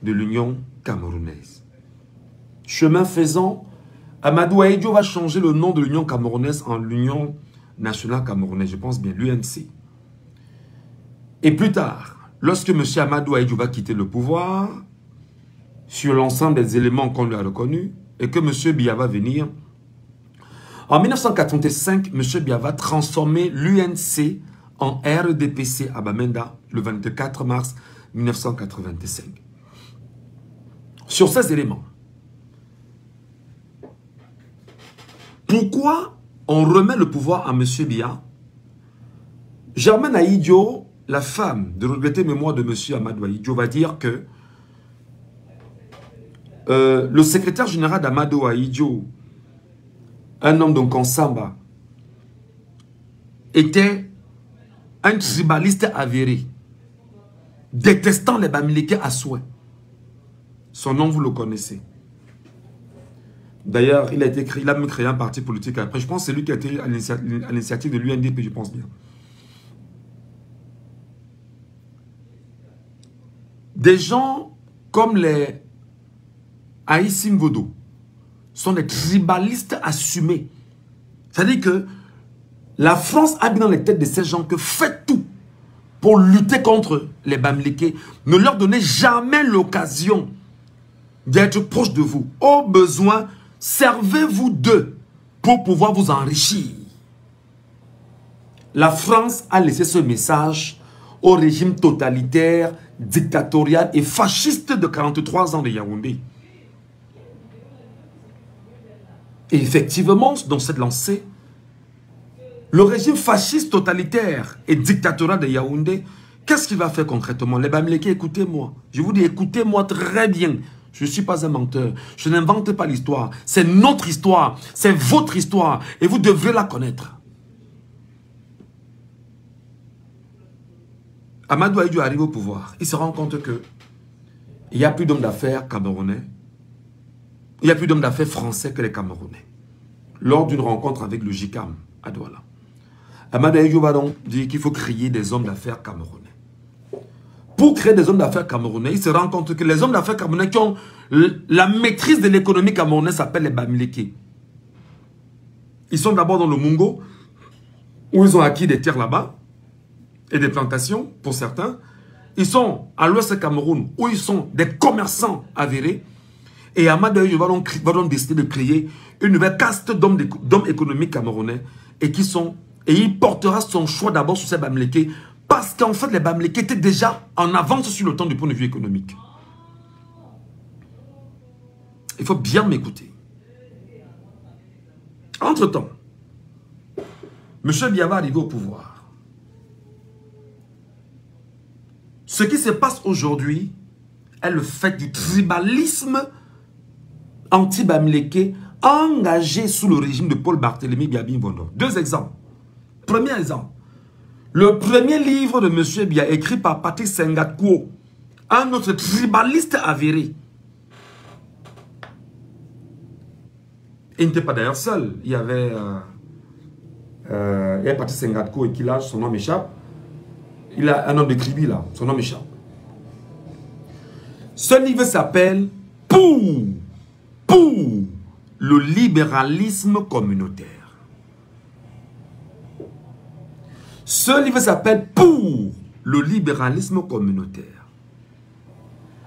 de l'Union camerounaise. Chemin faisant, Amadou Ahidjo va changer le nom de l'Union camerounaise en l'Union nationale camerounaise, je pense bien, l'UNC. Et plus tard, lorsque M. Amadou Ahidjo va quitter le pouvoir, sur l'ensemble des éléments qu'on lui a reconnus, et que M. Biya va venir, en 1985, M. Biya va transformer l'UNC en RDPC à Bamenda le 24 mars 1985. Sur ces éléments, pourquoi on remet le pouvoir à M. Biya? Germaine Ahidjo, la femme de regretter mémoire de M. Amadou Ahidjo, va dire que le secrétaire général d'Amadou Ahidjo, un homme donc en Samba, était un tribaliste avéré, détestant les Bamileke à souhait. Son nom, vous le connaissez. D'ailleurs, il a même créé un parti politique après. Je pense que c'est lui qui a été à l'initiative de l'UNDP, je pense bien. Des gens comme les Aïssim Vodo sont des tribalistes assumés. C'est-à-dire que la France a mis dans les têtes de ces gens que faites tout pour lutter contre les Bamileke. Ne leur donnez jamais l'occasion d'être proche de vous. Au besoin, servez-vous d'eux pour pouvoir vous enrichir. La France a laissé ce message au régime totalitaire, dictatorial et fasciste de 43 ans de Yaoundé. Et effectivement, dans cette lancée, le régime fasciste totalitaire et dictatorial de Yaoundé, qu'est-ce qu'il va faire concrètement? Les Bamileke, écoutez-moi. Je vous dis, écoutez-moi très bien. Je ne suis pas un menteur. Je n'invente pas l'histoire. C'est notre histoire. C'est votre histoire. Et vous devrez la connaître. Amadou Ahidjo arrive au pouvoir. Il se rend compte que il n'y a plus d'hommes d'affaires camerounais. Il n'y a plus d'hommes d'affaires français que les Camerounais. Lors d'une rencontre avec le JICAM à Douala, Amadou Ahidjo va donc dire qu'il faut créer des hommes d'affaires camerounais. Pour créer des hommes d'affaires camerounais, il se rend compte que les hommes d'affaires camerounais qui ont la maîtrise de l'économie camerounaise s'appellent les Bamileke. Ils sont d'abord dans le Mungo, où ils ont acquis des terres là-bas, et des plantations pour certains. Ils sont à l'ouest du Cameroun, où ils sont des commerçants avérés. Et Amadou Ahidjo va donc décider de créer une nouvelle caste d'hommes économiques camerounais et il portera son choix d'abord sur ces Bamileke parce qu'en fait les Bamileke étaient déjà en avance sur le temps du point de vue économique. Il faut bien m'écouter. Entre-temps, M. Biya va arriver au pouvoir. Ce qui se passe aujourd'hui est le fait du tribalisme anti-Bamileke engagé sous le régime de Paul Barthélémy Biya Mvondo. Deux exemples. Premier exemple. Le premier livre de M. Biya écrit par Patrick Senghor, un autre tribaliste avéré. Il n'était pas d'ailleurs seul. Il y avait Patrick Senghor et qui là, son nom m'échappe. Il a un homme de Kribi là, son nom m'échappe. Ce livre s'appelle Pour le libéralisme communautaire. Ce livre s'appelle Pour le libéralisme communautaire.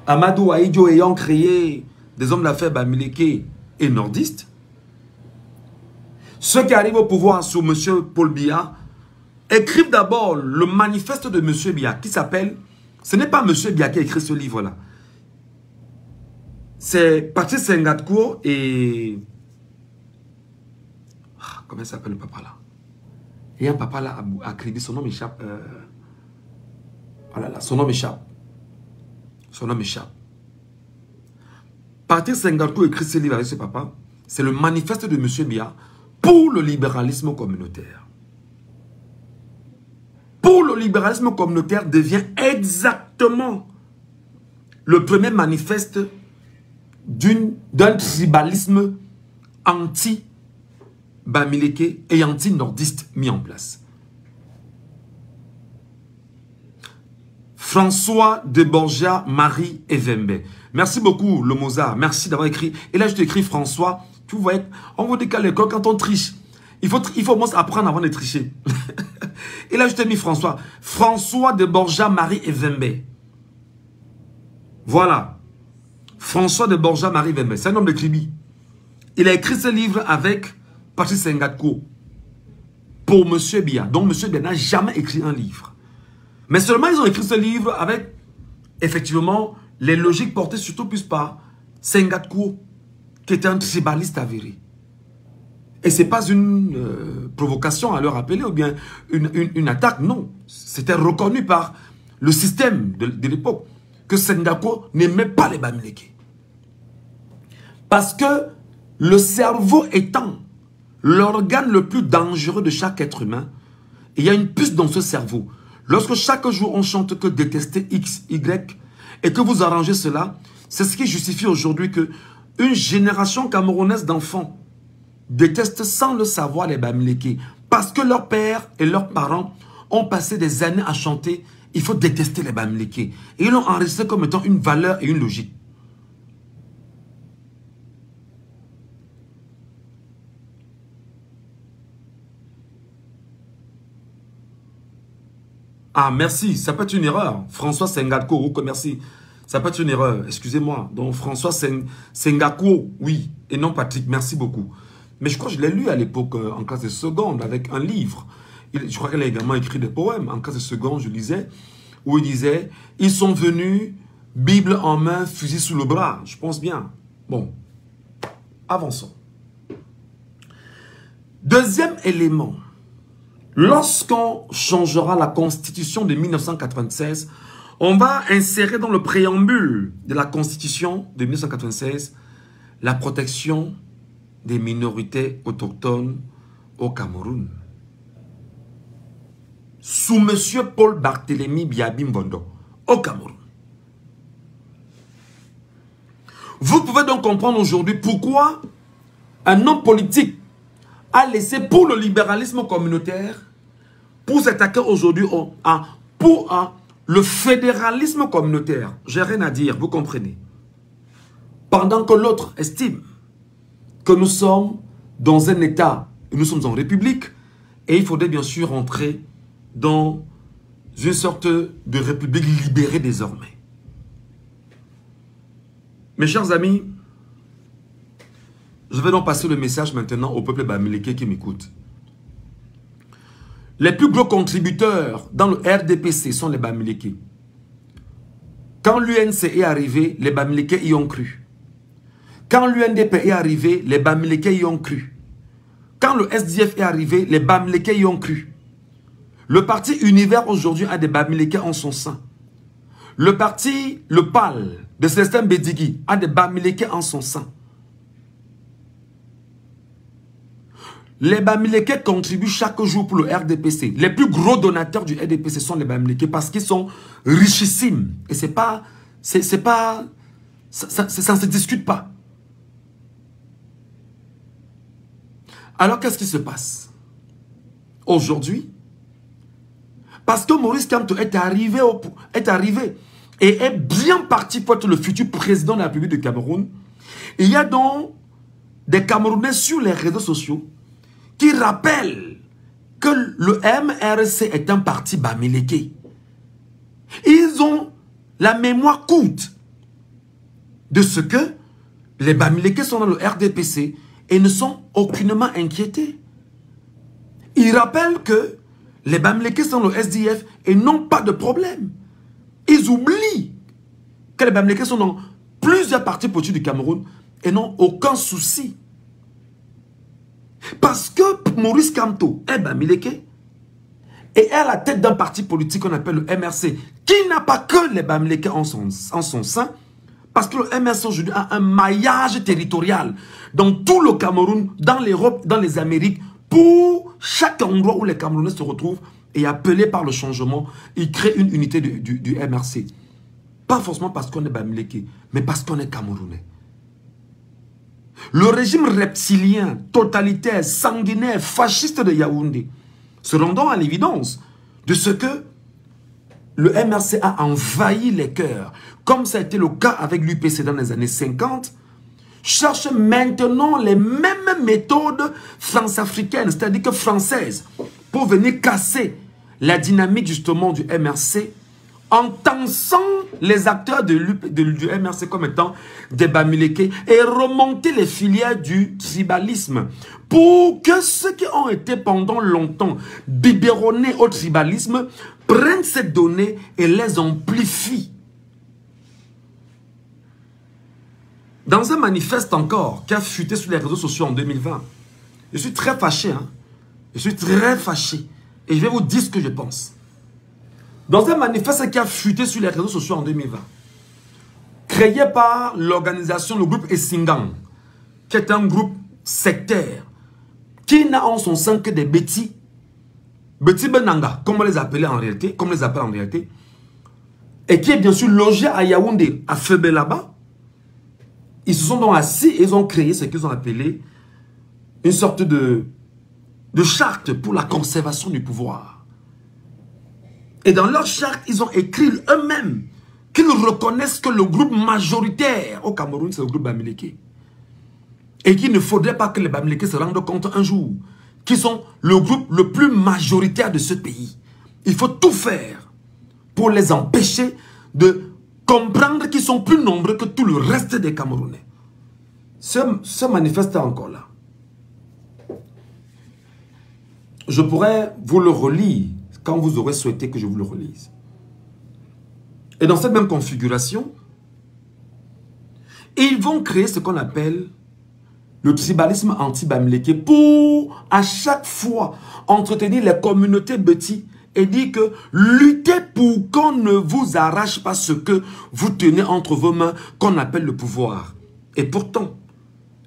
Amadou Ahidjo ayant créé des hommes d'affaires Bamileke et nordistes, ceux qui arrivent au pouvoir sous M. Paul Biya écrivent d'abord le manifeste de M. Biya qui s'appelle, ce n'est pas M. Biya qui a écrit ce livre-là. C'est Patrick Senghor et... Comment il s'appelle le papa là? Il y a un papa là à Kribi, son nom m'échappe. Oh là là, son nom m'échappe. Son nom m'échappe. Patrick Senghor écrit ce livre avec ce papa. C'est le manifeste de M. Biya pour le libéralisme communautaire. Pour le libéralisme communautaire devient exactement le premier manifeste d'un tribalisme anti-Bamileke et anti-nordiste mis en place. François de Borgia, Marie Evembe. Merci beaucoup, le Mozart. Merci d'avoir écrit. Et là, je t'écris François. Tu vois, on vous dit qu'à l'école, quand on triche, il faut au moins apprendre avant de tricher. Et là, je t'ai mis François. François de Borgia, Marie Evembe. Voilà. François de Borgia, Marie Evembe. C'est un homme de Kribi. Il a écrit ce livre avec Patrice Sengatko pour M. Biya. Donc, M. Biya n'a jamais écrit un livre. Mais seulement, ils ont écrit ce livre avec, effectivement, les logiques portées surtout plus par Sengatko, qui était un tribaliste avéré. Et ce n'est pas une provocation à leur appeler ou bien une attaque, non. C'était reconnu par le système de l'époque que Sengatko n'aimait pas les Bamileke. Parce que le cerveau étant l'organe le plus dangereux de chaque être humain, il y a une puce dans ce cerveau. Lorsque chaque jour on chante que détester X, Y, et que vous arrangez cela, c'est ce qui justifie aujourd'hui que une génération camerounaise d'enfants déteste sans le savoir les Bamileke. Parce que leurs pères et leurs parents ont passé des années à chanter « Il faut détester les Bamileke ». Et ils l'ont enregistré comme étant une valeur et une logique. Ah, merci, ça peut être une erreur. François Sengatko, merci. Ça peut être une erreur, excusez-moi. Donc, François Sengatko, oui, et non Patrick, merci beaucoup. Mais je crois que je l'ai lu à l'époque en classe de seconde avec un livre. Je crois qu'elle a également écrit des poèmes. En classe de seconde, je lisais, où il disait « Ils sont venus, Bible en main, fusil sous le bras ». Je pense bien. Bon, avançons. Deuxième élément. Lorsqu'on changera la Constitution de 1996, on va insérer dans le préambule de la Constitution de 1996 la protection des minorités autochtones au Cameroun. Sous M. Paul Barthélémy Biabi Mbondo, au Cameroun. Vous pouvez donc comprendre aujourd'hui pourquoi un homme politique a laissé pour le libéralisme communautaire pour s'attaquer aujourd'hui pour le fédéralisme communautaire. J'ai rien à dire, vous comprenez. Pendant que l'autre estime que nous sommes dans un État, nous sommes en République, et il faudrait bien sûr entrer dans une sorte de République libérée désormais. Mes chers amis, je vais donc passer le message maintenant au peuple bamileke qui m'écoute. Les plus gros contributeurs dans le RDPC sont les Bamileke. Quand l'UNC est arrivé, les Bamileke y ont cru. Quand l'UNDP est arrivé, les Bamileke y ont cru. Quand le SDF est arrivé, les Bamileke y ont cru. Le parti Univers aujourd'hui a des Bamileke en son sein. Le parti, le PAL de Célestin Bédigui a des Bamileke en son sein. Les Bamileke contribuent chaque jour pour le RDPC. Les plus gros donateurs du RDPC sont les Bamileke parce qu'ils sont richissimes. Et ça ne se discute pas. Alors qu'est-ce qui se passe aujourd'hui? Parce que Maurice Kamto est arrivé et est bien parti pour être le futur président de la République du Cameroun. Il y a donc des Camerounais sur les réseaux sociaux qui rappelle que le MRC est un parti Bamileke. Ils ont la mémoire courte de ce que les Bamileke sont dans le RDPC et ne sont aucunement inquiétés. Ils rappellent que les Bamileke sont dans le SDF et n'ont pas de problème. Ils oublient que les Bamileke sont dans plusieurs partis politiques du Cameroun et n'ont aucun souci. Parce que Maurice Kamto est Bamileke et est à la tête d'un parti politique qu'on appelle le MRC, qui n'a pas que les Bamileke en son sein, parce que le MRC aujourd'hui a un maillage territorial dans tout le Cameroun, dans l'Europe, dans les Amériques, pour chaque endroit où les Camerounais se retrouvent et appelés par le changement, ils créent une unité du MRC. Pas forcément parce qu'on est Bamileke, mais parce qu'on est Camerounais. Le régime reptilien, totalitaire, sanguinaire, fasciste de Yaoundé se rendant à l'évidence de ce que le MRC a envahi les cœurs, comme ça a été le cas avec l'UPC dans les années 50, cherche maintenant les mêmes méthodes france-africaines, c'est-à-dire que françaises, pour venir casser la dynamique justement du MRC, en tensant les acteurs du MRC comme étant des Bamileke et remonter les filières du tribalisme pour que ceux qui ont été pendant longtemps biberonnés au tribalisme prennent ces données et les amplifient. Dans un manifeste encore qui a fuité sur les réseaux sociaux en 2020, je suis très fâché, hein? Je suis très fâché et je vais vous dire ce que je pense. Dans un manifeste qui a fuité sur les réseaux sociaux en 2020, créé par l'organisation, le groupe Essingang, qui est un groupe sectaire, qui n'a en son sein que des Betty Benanga, comme on les appelle en réalité, et qui est bien sûr logé à Yaoundé, à Febe là-bas. Ils se sont donc assis et ils ont créé ce qu'ils ont appelé une sorte de charte pour la conservation du pouvoir. Et dans leur charte, ils ont écrit eux-mêmes qu'ils reconnaissent que le groupe majoritaire au Cameroun, c'est le groupe Bamileke. Et qu'il ne faudrait pas que les Bamileke se rendent compte un jour qu'ils sont le groupe le plus majoritaire de ce pays. Il faut tout faire pour les empêcher de comprendre qu'ils sont plus nombreux que tout le reste des Camerounais. Ce manifeste est encore là. Je pourrais vous le relire quand vous aurez souhaité que je vous le relise. Et dans cette même configuration, ils vont créer ce qu'on appelle le tribalisme anti-Bamileke pour à chaque fois entretenir les communautés Betty et dire que luttez pour qu'on ne vous arrache pas ce que vous tenez entre vos mains qu'on appelle le pouvoir. Et pourtant,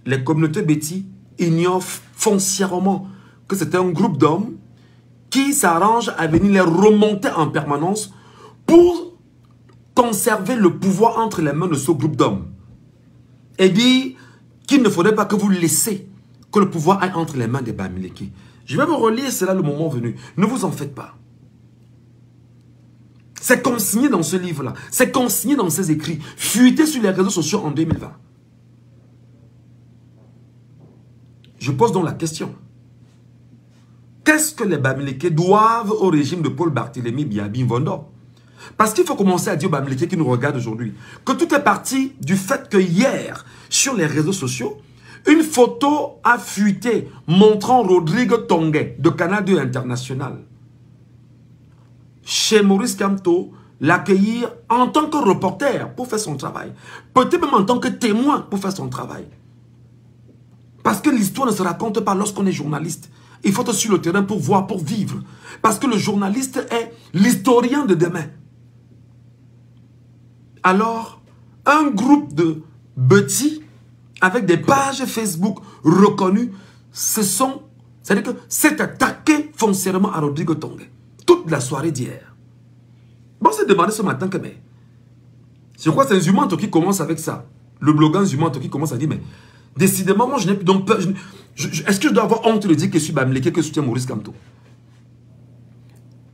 les communautés Betty ignorent foncièrement que c'est un groupe d'hommes qui s'arrangent à venir les remonter en permanence pour conserver le pouvoir entre les mains de ce groupe d'hommes. Et dire qu'il ne faudrait pas que vous laissiez que le pouvoir aille entre les mains des Bamileke. Je vais vous relire cela le moment venu. Ne vous en faites pas. C'est consigné dans ce livre-là. C'est consigné dans ces écrits. Fuité sur les réseaux sociaux en 2020. Je pose donc la question. Qu'est-ce que les Bamileke doivent au régime de Paul Barthélémy Biabi Mvondo? Parce qu'il faut commencer à dire aux Bamileke qui nous regardent aujourd'hui que tout est parti du fait que hier, sur les réseaux sociaux, une photo a fuité montrant Rodrigue Tongue de Canal 2 International chez Maurice Kamto, l'accueillir en tant que reporter pour faire son travail. Peut-être même en tant que témoin pour faire son travail. Parce que l'histoire ne se raconte pas lorsqu'on est journaliste. Il faut être sur le terrain pour voir, pour vivre. Parce que le journaliste est l'historien de demain. Alors, un groupe de Betty avec des pages Facebook reconnues, c'est-à-dire que c'est attaqué foncièrement à Rodrigue Tongue. Toute la soirée d'hier. Bon, on s'est demandé ce matin que, mais, je crois que c'est un Zumanto qui commence avec ça. Le blogueur Zumanto qui commence à dire, mais, décidément, moi, je n'ai plus donc peur. Est-ce que je dois avoir honte de dire que je suis Bamileke, que je soutiens Maurice Kamto?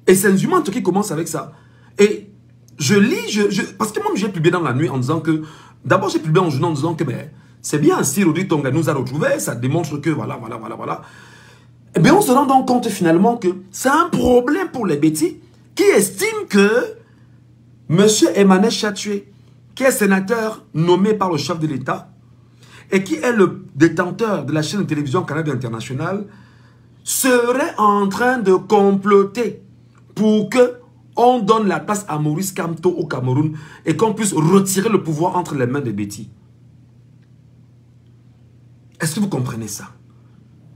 Et c'est un Zumanto qui commence avec ça. Et je lis, parce que moi, j'ai publié dans la nuit en disant que, d'abord, j'ai publié en journal en disant que, mais, c'est bien, si Rodrigue Tongue nous a retrouvés, ça démontre que, voilà. Eh bien, on se rend donc compte finalement que c'est un problème pour les Betty qui estiment que M. Emmanuel Chatoué, qui est sénateur nommé par le chef de l'État et qui est le détenteur de la chaîne de télévision Canal International, serait en train de comploter pour qu'on donne la place à Maurice Kamto au Cameroun et qu'on puisse retirer le pouvoir entre les mains des Betty. Est-ce que vous comprenez ça?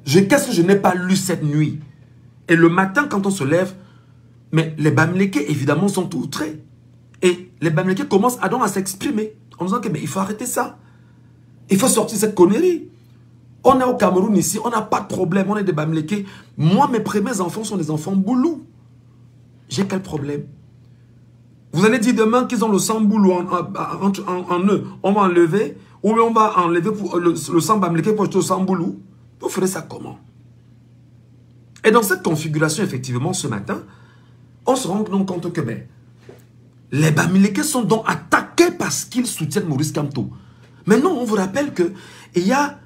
Qu'est-ce que je n'ai pas lu cette nuit? Et le matin, quand on se lève, mais les Bamileke, évidemment, sont outrés. Et les Bamileke commencent à s'exprimer en disant que mais il faut arrêter ça. Il faut sortir cette connerie. On est au Cameroun ici, on n'a pas de problème, on est des Bamileke. Moi, mes premiers enfants sont des enfants boulous. J'ai quel problème? Vous allez dire demain qu'ils ont le sang boulou en eux. On va enlever, ou on va enlever le sang Bamileke pour acheter le sang boulou. Vous ferez ça comment? Et dans cette configuration, effectivement, ce matin, on se rend donc compte que ben, les Bamileke sont donc attaqués parce qu'ils soutiennent Maurice Kamto. Mais non, on vous rappelle qu'il y a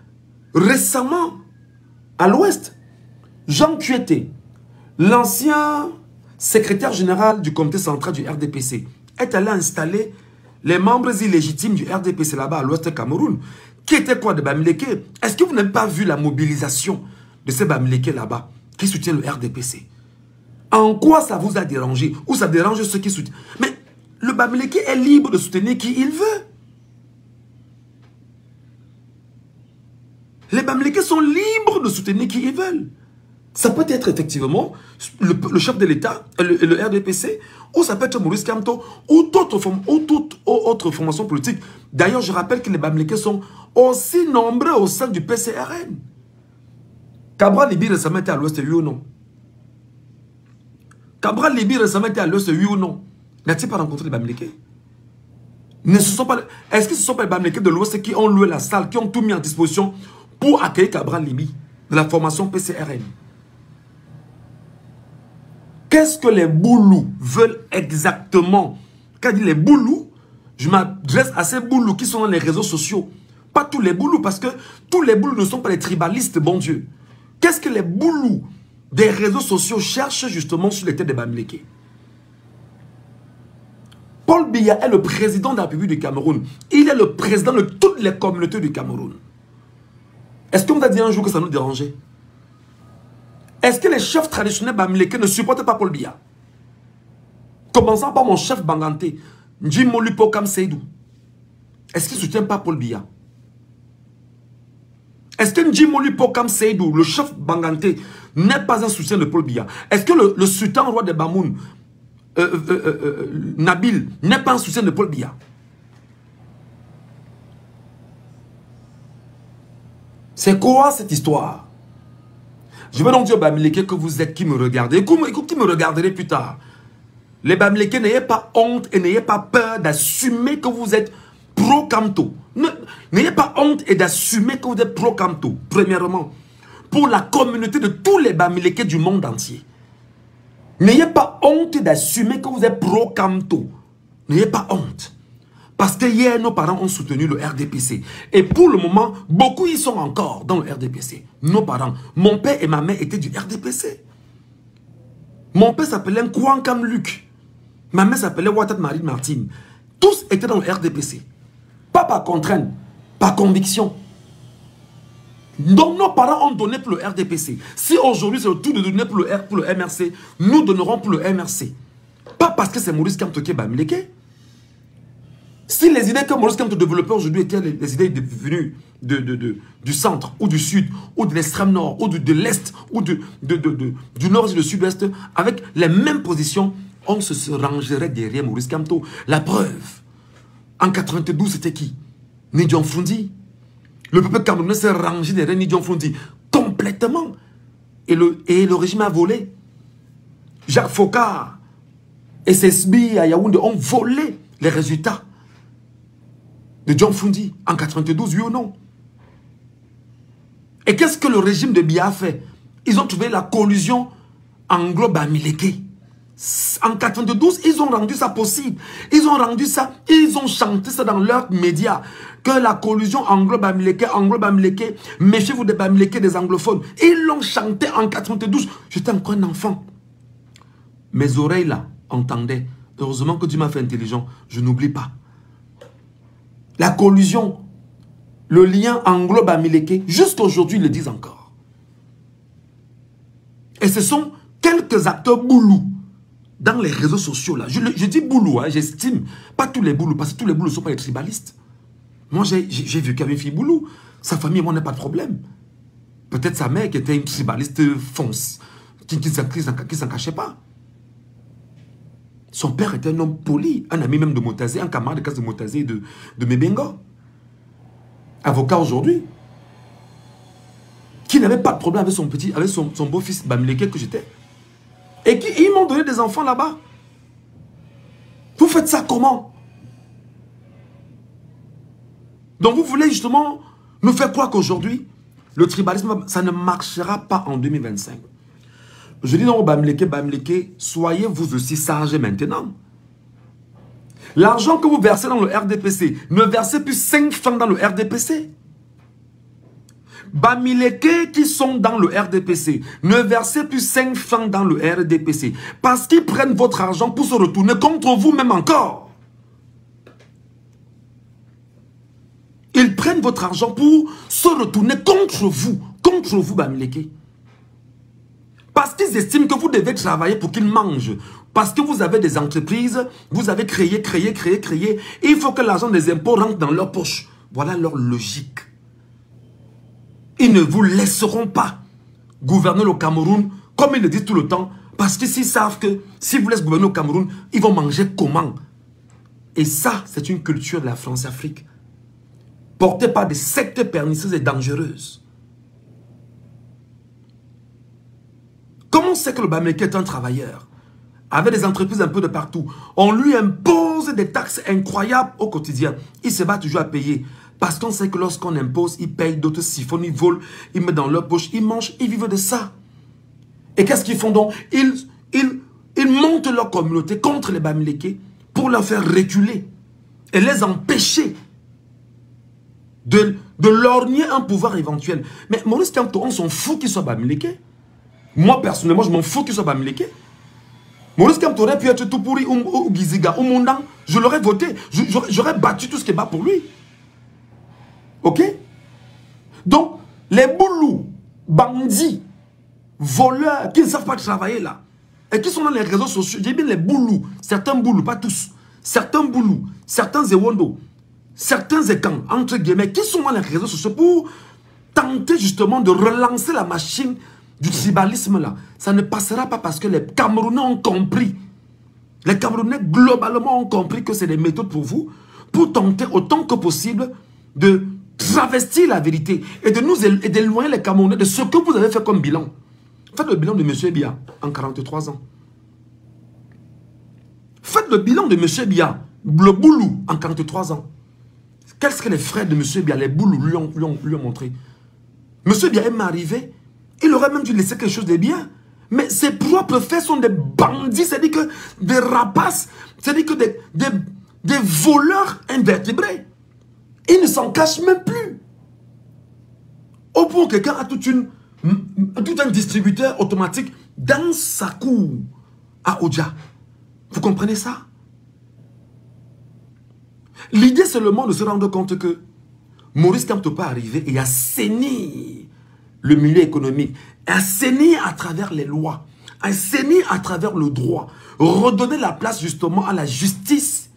récemment, à l'ouest, Jean Kuete, l'ancien secrétaire général du comité central du RDPC, est allé installer les membres illégitimes du RDPC là-bas à l'ouest Cameroun, qui étaient quoi, des Bamileke? Est-ce que vous n'avez pas vu la mobilisation de ces Bamileke là-bas, qui soutiennent le RDPC? En quoi ça vous a dérangé? Ou ça dérange ceux qui soutiennent? Mais le Bamileke est libre de soutenir qui il veut. Les Bamileke sont libres de soutenir qui ils veulent. Ça peut être effectivement le chef de l'État, le RDPC, ou ça peut être Maurice Kamto, ou toute autre formation politique. D'ailleurs, je rappelle que les Bamileke sont aussi nombreux au sein du PCRN. Cabral Libi récemment était à l'ouest, oui ou non? Cabral Libi récemment était à l'ouest, oui ou non? N'a-t-il pas rencontré les Bamileke? Est-ce que ce ne sont pas les Bamileke de l'ouest qui ont loué la salle, qui ont tout mis en disposition pour accueillir Cabral Libi de la formation PCRN? Qu'est-ce que les boulous veulent exactement? Quand je dis les boulous, je m'adresse à ces boulous qui sont dans les réseaux sociaux. Pas tous les boulous, parce que tous les boulous ne sont pas les tribalistes, bon Dieu. Qu'est-ce que les boulous des réseaux sociaux cherchent justement sur les têtes des Bamileke? Paul Biya est le président de la République du Cameroun. Il est le président de toutes les communautés du Cameroun. Est-ce qu'on vous a dit un jour que ça nous dérangeait? Est-ce que les chefs traditionnels Bamileke ne supportent pas Paul Biya? Commençant par mon chef Banganté, Njimo Lupokam Seydou. Est-ce qu'il ne soutient pas Paul Biya? Est-ce que Njimo Lupokam Seydou, le chef Banganté, n'est pas un soutien de Paul Biya? Est-ce que le sultan roi de Bamoun, Nabil, n'est pas un soutien de Paul Biya? C'est quoi cette histoire? Je veux donc dire aux Bamileke que vous êtes qui me regardez, qui me regarderez plus tard. Les Bamileke, n'ayez pas honte et n'ayez pas peur d'assumer que vous êtes pro-Kamto. N'ayez pas honte et d'assumer que vous êtes pro-Kamto, premièrement. Pour la communauté de tous les Bamileke du monde entier. N'ayez pas honte d'assumer que vous êtes pro-Kamto. N'ayez pas honte. Parce que hier, nos parents ont soutenu le RDPC. Et pour le moment, beaucoup y sont encore dans le RDPC. Nos parents. Mon père et ma mère étaient du RDPC. Mon père s'appelait Nkouankam Luc. Ma mère s'appelait Ouattat Marie Martine. Tous étaient dans le RDPC. Pas par contrainte, par conviction. Donc nos parents ont donné pour le RDPC. Si aujourd'hui c'est le tour de donner pour le MRC, nous donnerons pour le MRC. Pas parce que c'est Maurice Kamto qui est Bamileke. Si les idées que Maurice Kamto développait aujourd'hui étaient les idées venues du centre, ou du sud, ou de l'extrême nord, ou de l'est, ou du nord et du sud-ouest, avec les mêmes positions, on se rangerait derrière Maurice Kamto. La preuve, en 92, c'était qui? Nidjon Fundi. Le peuple camerounais s'est rangé derrière Nidjon Fundi complètement. Et le régime a volé. Jacques Fokar et ses sbires à Yaoundé ont volé les résultats de John Fundi en 92, oui ou non? Et qu'est-ce que le régime de Biya a fait? Ils ont trouvé la collusion anglo-bamileke. En 92, ils ont rendu ça possible. Ils ont rendu ça, ils ont chanté ça dans leurs médias. Que la collusion anglo-bamileke, méfiez-vous des Bamileke, des anglophones. Ils l'ont chanté en 92. J'étais encore un enfant. Mes oreilles là entendaient. Heureusement que Dieu m'a fait intelligent. Je n'oublie pas. La collusion, le lien anglo-bamileke, jusqu'aujourd'hui, ils le disent encore. Et ce sont quelques acteurs boulous dans les réseaux sociaux là. Je dis boulou, hein, j'estime. Pas tous les boulous, parce que tous les boulous ne sont pas des tribalistes. Moi, j'ai vécu avec une fille boulou. Sa famille et moi, on n'a pas de problème. Peut-être sa mère qui était une tribaliste fonce, qui ne s'en cachait pas. Son père était un homme poli, un ami même de Motazé, un camarade de classe de Motazé de Mebenga. Avocat aujourd'hui. Qui n'avait pas de problème avec son petit, avec son beau-fils Bamileke que j'étais. Et ils m'ont donné des enfants là-bas. Vous faites ça comment? Donc vous voulez justement nous faire croire qu'aujourd'hui, le tribalisme, ça ne marchera pas en 2025. Je dis non, Bamileke, soyez vous aussi sages maintenant. L'argent que vous versez dans le RDPC, ne versez plus 5 francs dans le RDPC. Bamileke qui sont dans le RDPC, ne versez plus 5 francs dans le RDPC. Parce qu'ils prennent votre argent pour se retourner contre vous même encore. Ils prennent votre argent pour se retourner contre vous Bamileke. Parce qu'ils estiment que vous devez travailler pour qu'ils mangent. Parce que vous avez des entreprises, vous avez créé. Et il faut que l'argent des impôts rentre dans leur poche. Voilà leur logique. Ils ne vous laisseront pas gouverner le Cameroun comme ils le disent tout le temps. Parce que s'ils savent que si vous laissez gouverner le Cameroun, ils vont manger comment? Et ça, c'est une culture de la France-Afrique. Portée par des sectes pernicieuses et dangereuses. Comment c'est que le Bamileke est un travailleur? Avec des entreprises un peu de partout. On lui impose des taxes incroyables au quotidien. Il se bat toujours à payer. Parce qu'on sait que lorsqu'on impose, ils payent, d'autres siphonnent, ils volent, ils mettent dans leur poche, ils mangent, ils vivent de ça. Et qu'est-ce qu'ils font donc? Ils montent leur communauté contre les Bamileke pour leur faire reculer et les empêcher de lorgner un pouvoir éventuel. Mais Maurice Kamto, on s'en fout qu'il soit Bamileke. Moi, personnellement, je m'en fous qu'il soit Bamileke. Maurice Kamto aurait pu être tout pourri ou Giziga ou Mondang. Je l'aurais voté. J'aurais battu tout ce qui est bas pour lui. Ok? Donc, les boulous, bandits, voleurs, qui ne savent pas travailler là, et qui sont dans les réseaux sociaux, j'ai bien les boulous, certains boulous, pas tous, certains boulous, certains Ewondo, certains écans, entre guillemets, qui sont dans les réseaux sociaux pour tenter justement de relancer la machine du tribalisme là. Ça ne passera pas parce que les Camerounais ont compris. Les Camerounais globalement ont compris que c'est des méthodes pour vous, pour tenter autant que possible de travestir la vérité et de nous éloigner les Camerounais de ce que vous avez fait comme bilan. Faites le bilan de M. Biya en 43 ans. Faites le bilan de M. Biya, le boulou, en 43 ans. Qu'est-ce que les frères de M. Biya, les boulous, lui ont montré? M. Biya est arrivé, il aurait même dû laisser quelque chose de bien. Mais ses propres faits sont des bandits, c'est-à-dire que des rapaces, c'est-à-dire que des voleurs invertébrés. Il ne s'en cache même plus. Au point que quelqu'un a tout un distributeur automatique dans sa cour à Oja. Vous comprenez ça? L'idée seulement de se rendre compte que Maurice Kamto peut arriver et assainir le milieu économique, assainir à travers les lois, assainir à travers le droit, redonner la place justement à la justice.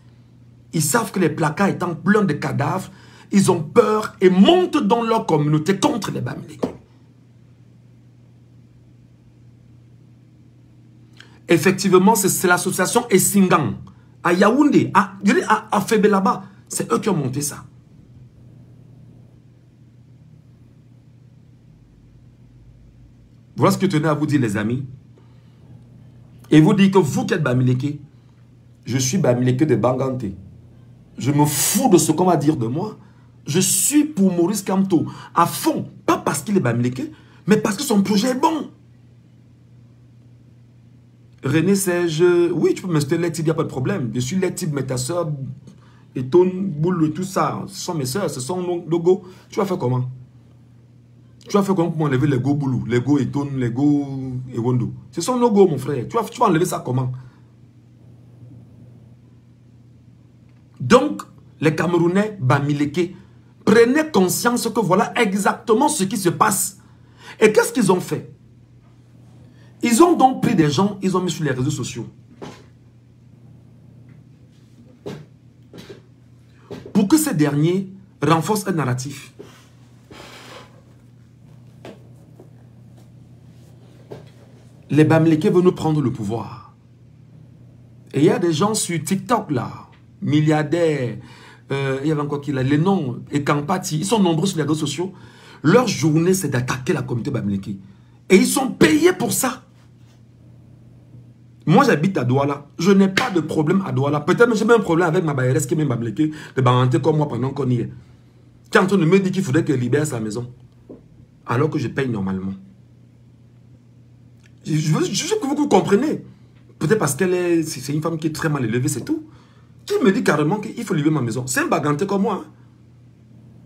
Ils savent que les placards étant pleins de cadavres, ils ont peur et montent dans leur communauté contre les Bamileke. Effectivement, c'est l'association Essingang, à Yaoundé, à Fébé là-bas. C'est eux qui ont monté ça. Voilà ce que je tenais à vous dire, les amis. Et vous dire que vous qui êtes Bamileke, je suis Bamileke de Banganté. Je me fous de ce qu'on va dire de moi. Je suis pour Maurice Kamto à fond. Pas parce qu'il est Bamileke, mais parce que son projet est bon. René Serge, oui, tu peux me citer les types, il n'y a pas de problème. Je suis les types, mais ta soeur, et ton boule, tout ça, ce sont mes soeurs, ce sont nos logos. Tu vas faire comment? Tu vas faire comment pour enlever les go boulou, les go et ton, les go et wondo? Ce sont nos go, mon frère. Tu vas enlever ça comment? Donc, les Camerounais, Bamileke, prenez conscience que voilà exactement ce qui se passe. Et qu'est-ce qu'ils ont fait? Ils ont donc pris des gens, ils ont mis sur les réseaux sociaux. Pour que ces derniers renforcent un narratif. les Bamileke veulent nous prendre le pouvoir. Et il y a des gens sur TikTok là, milliardaires, il y avait encore qui là, les noms, et Kampati, ils sont nombreux sur les réseaux sociaux. Leur journée, c'est d'attaquer la communauté Bamileke. Et ils sont payés pour ça. Moi, j'habite à Douala. Je n'ai pas de problème à Douala. Peut-être que j'ai même un problème avec ma baïresse qui est même Bamileke, de baranter comme moi pendant qu'on y est. Qui est en train de me dire qu'il faudrait qu'elle libère sa maison. Alors que je paye normalement. Je veux que vous compreniez. Peut-être parce qu'elle c'est une femme qui est très mal élevée, c'est tout. Qui me dit carrément qu'il faut libérer ma maison. C'est un baganté comme moi. Hein.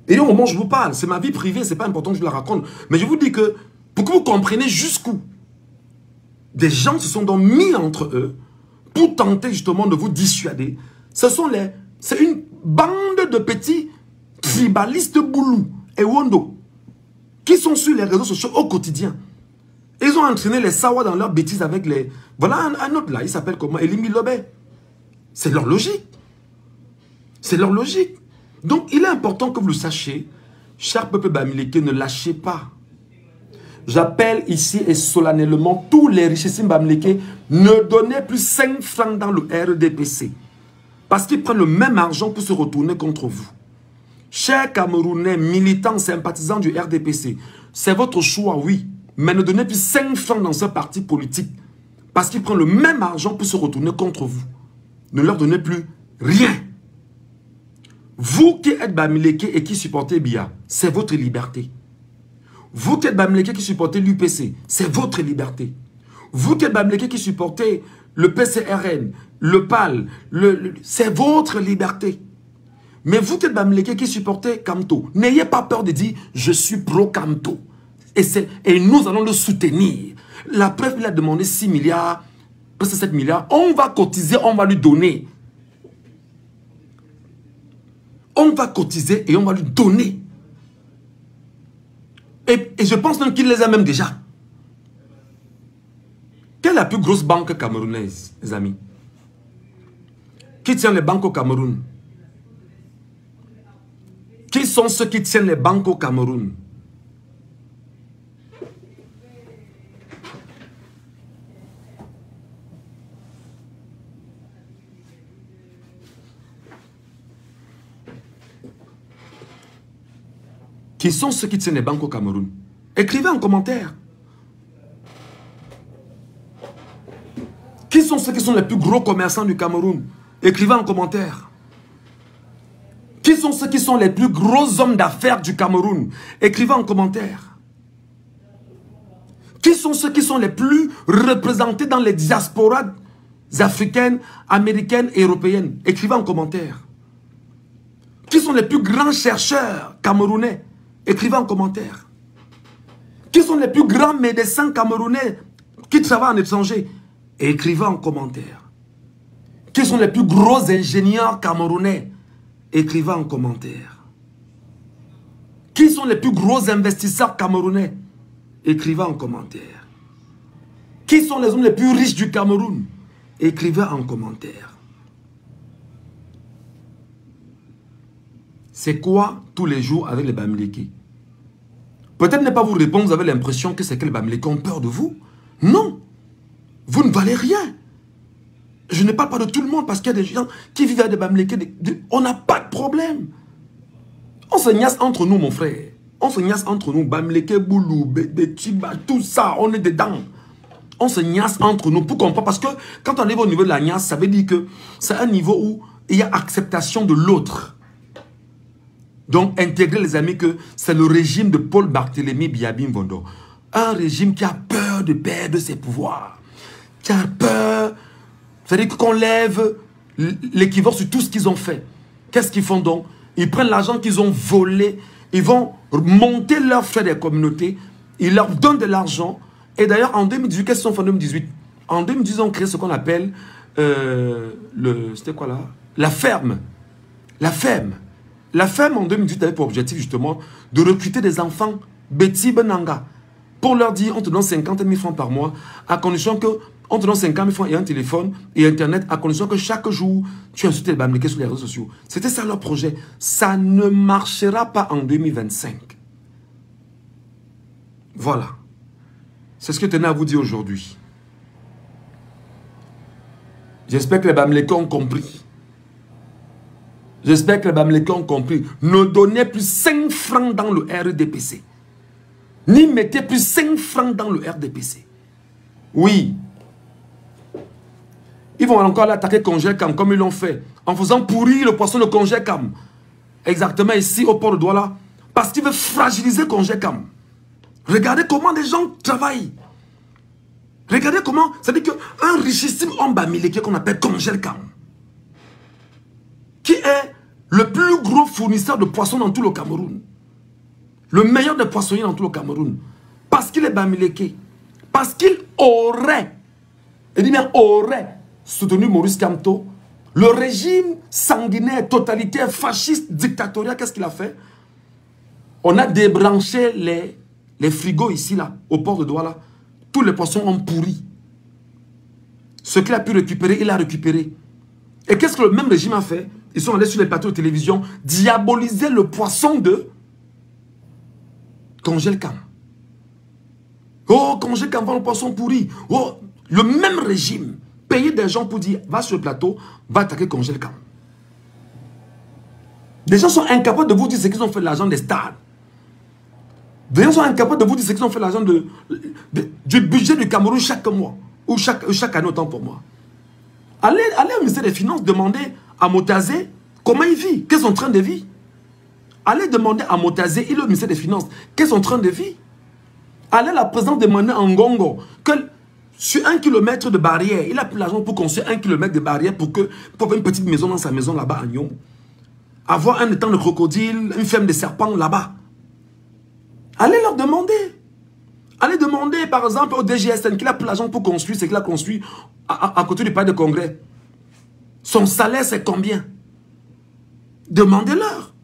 Et au moment où je vous parle, c'est ma vie privée, c'est pas important que je la raconte. Mais je vous dis que, pour que vous compreniez jusqu'où des gens se sont donc mis entre eux pour tenter justement de vous dissuader. C'est une bande de petits tribalistes boulous et wondo qui sont sur les réseaux sociaux au quotidien. Ils ont entraîné les Sawa dans leurs bêtises avec les... Voilà un autre là, il s'appelle comment? Elimi Lobé. C'est leur logique. C'est leur logique. Donc il est important que vous le sachiez. Cher peuple Bamileke, ne lâchez pas. J'appelle ici et solennellement tous les richissimes Bamileke, ne donnez plus 5 francs dans le RDPC. Parce qu'ils prennent le même argent pour se retourner contre vous. Chers Camerounais, militants, sympathisants du RDPC, c'est votre choix, oui. Mais ne donnez plus 5 francs dans ce parti politique. Parce qu'ils prennent le même argent pour se retourner contre vous. Ne leur donnez plus rien. Vous qui êtes Bamileke et qui supportez BIA, c'est votre liberté. Vous qui êtes Bamileke qui supportez l'UPC, c'est votre liberté. Vous qui êtes Bamileke qui supportez le PCRN, le PAL, c'est votre liberté. Mais vous qui êtes Bamileke qui supportez Kamto, n'ayez pas peur de dire « je suis pro-Kamto ». Et nous allons le soutenir. La preuve, il a demandé 6 milliards, presque 7 milliards. On va cotiser, on va lui donner. On va cotiser et on va lui donner. Et je pense même qu'il les a même déjà. Quelle est la plus grosse banque camerounaise, les amis? Qui tient les banques au Cameroun? Qui sont ceux qui tiennent les banques au Cameroun? Qui sont ceux qui tiennent les banques au Cameroun? Écrivez en commentaire. Qui sont ceux qui sont les plus gros commerçants du Cameroun? Écrivez en commentaire. Qui sont ceux qui sont les plus gros hommes d'affaires du Cameroun? Écrivez en commentaire. Qui sont ceux qui sont les plus représentés dans les diasporas africaines, américaines et européennes? Écrivez en commentaire. Qui sont les plus grands chercheurs camerounais? Écrivez en commentaire. Qui sont les plus grands médecins camerounais qui travaillent en étranger? Écrivez en commentaire. Qui sont les plus gros ingénieurs camerounais? Écrivez en commentaire. Qui sont les plus gros investisseurs camerounais? Écrivez en commentaire. Qui sont les hommes les plus riches du Cameroun? Écrivez en commentaire. C'est quoi tous les jours avec les Bamileke? Peut-être ne pas vous répondre, vous avez l'impression que c'est que les Bamileke ont peur de vous. Non. Vous ne valez rien. Je ne parle pas de tout le monde parce qu'il y a des gens qui vivent avec des Bamileke. On n'a pas de problème. On se niasse entre nous, mon frère. On se niasse entre nous. Bamileke, Boulou, Betiba, tout ça, on est dedans. On se niasse entre nous. Pourquoi pas? Parce que quand on arrive au niveau de la niasse, ça veut dire que c'est un niveau où il y a acceptation de l'autre. Donc, intégrer les amis que c'est le régime de Paul Barthélémy Biabim Vondo. Un régime qui a peur de perdre ses pouvoirs. Qui a peur, c'est-à-dire qu'on lève l'équivalent sur tout ce qu'ils ont fait. Qu'est-ce qu'ils font donc? Ils prennent l'argent qu'ils ont volé, ils vont monter leurs frais des communautés, ils leur donnent de l'argent. Et d'ailleurs, en 2018, qu'est-ce qu'ils ont fait en 2018? En 2018, ils ont créé ce qu'on appelle, c'était quoi là? La ferme. La ferme. La ferme en 2018 avait pour objectif justement de recruter des enfants Betty Benanga pour leur dire on te donne 50 000 francs par mois à condition que on te donne 50 000 francs et un téléphone et internet à condition que chaque jour tu insultes les Bamileke sur les réseaux sociaux. C'était ça leur projet. Ça ne marchera pas en 2025. Voilà. C'est ce que je tenais à vous dire aujourd'hui. J'espère que les Bamileke ont compris. J'espère que les Bamileke ont compris. Ne donnez plus 5 francs dans le RDPC. Ni mettez plus 5 francs dans le RDPC. Oui. Ils vont encore l'attaquer Congé-Cam comme ils l'ont fait. En faisant pourrir le poisson de Congé-Cam. Exactement ici au port de Douala. Parce qu'il veut fragiliser Congé-Cam. Regardez comment les gens travaillent. Regardez comment. C'est-à-dire qu'un richissime homme Bamileke qu'on appelle Congé-Cam. Qui est le plus gros fournisseur de poissons dans tout le Cameroun. Le meilleur des poissonniers dans tout le Cameroun. Parce qu'il est Bamileke. Parce qu'il aurait, et dit bien aurait, soutenu Maurice Kamto. Le régime sanguinaire, totalitaire, fasciste, dictatorial, qu'est-ce qu'il a fait? On a débranché les frigos ici, là, au port de Douala. Tous les poissons ont pourri. Ce qu'il a pu récupérer, il a récupéré. Et qu'est-ce que le même régime a fait? Ils sont allés sur les plateaux de télévision diaboliser le poisson de Congé-Cam. Oh, Congé-Cam vend le poisson pourri. Oh, le même régime payer des gens pour dire va sur le plateau, va attaquer Congé-Cam. Des gens sont incapables de vous dire ce qu'ils ont fait de l'argent des stades. Des gens sont incapables de vous dire ce qu'ils ont fait de l'argent du budget du Cameroun chaque mois. Ou chaque année, autant pour moi. Allez au ministère des Finances demander à Motazé comment il vit, qu'est-ce son train de vie. Allez demander à Motazé, il est au ministère des Finances, qu'est-ce son train de vie. Allez à la présidente demander à Ngongo que sur 1 kilomètre de barrière, il a plus l'argent pour construire 1 kilomètre de barrière pour avoir une petite maison dans sa maison là-bas à Nyon. Avoir un étang de crocodile, une ferme de serpents là-bas. Allez leur demander. Allez demander par exemple au DGSN qu'il a plus l'argent pour construire ce qu'il a construit à côté du palais de congrès. Son salaire c'est combien? Demandez-leur.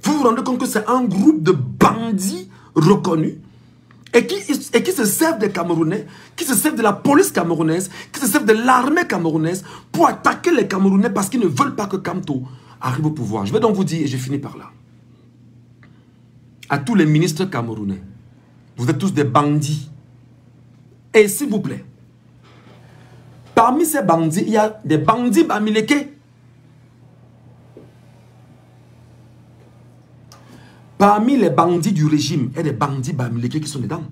Vous vous rendez compte que c'est un groupe de bandits reconnus et qui se servent des Camerounais, qui se servent de la police camerounaise, qui se servent de l'armée camerounaise pour attaquer les Camerounais parce qu'ils ne veulent pas que Kamto arrive au pouvoir. Je vais donc vous dire, et je finis par là, à tous les ministres camerounais, vous êtes tous des bandits. Et s'il vous plaît, parmi ces bandits, il y a des bandits Bamileke. Parmi les bandits du régime, il y a des bandits Bamileke qui sont dedans.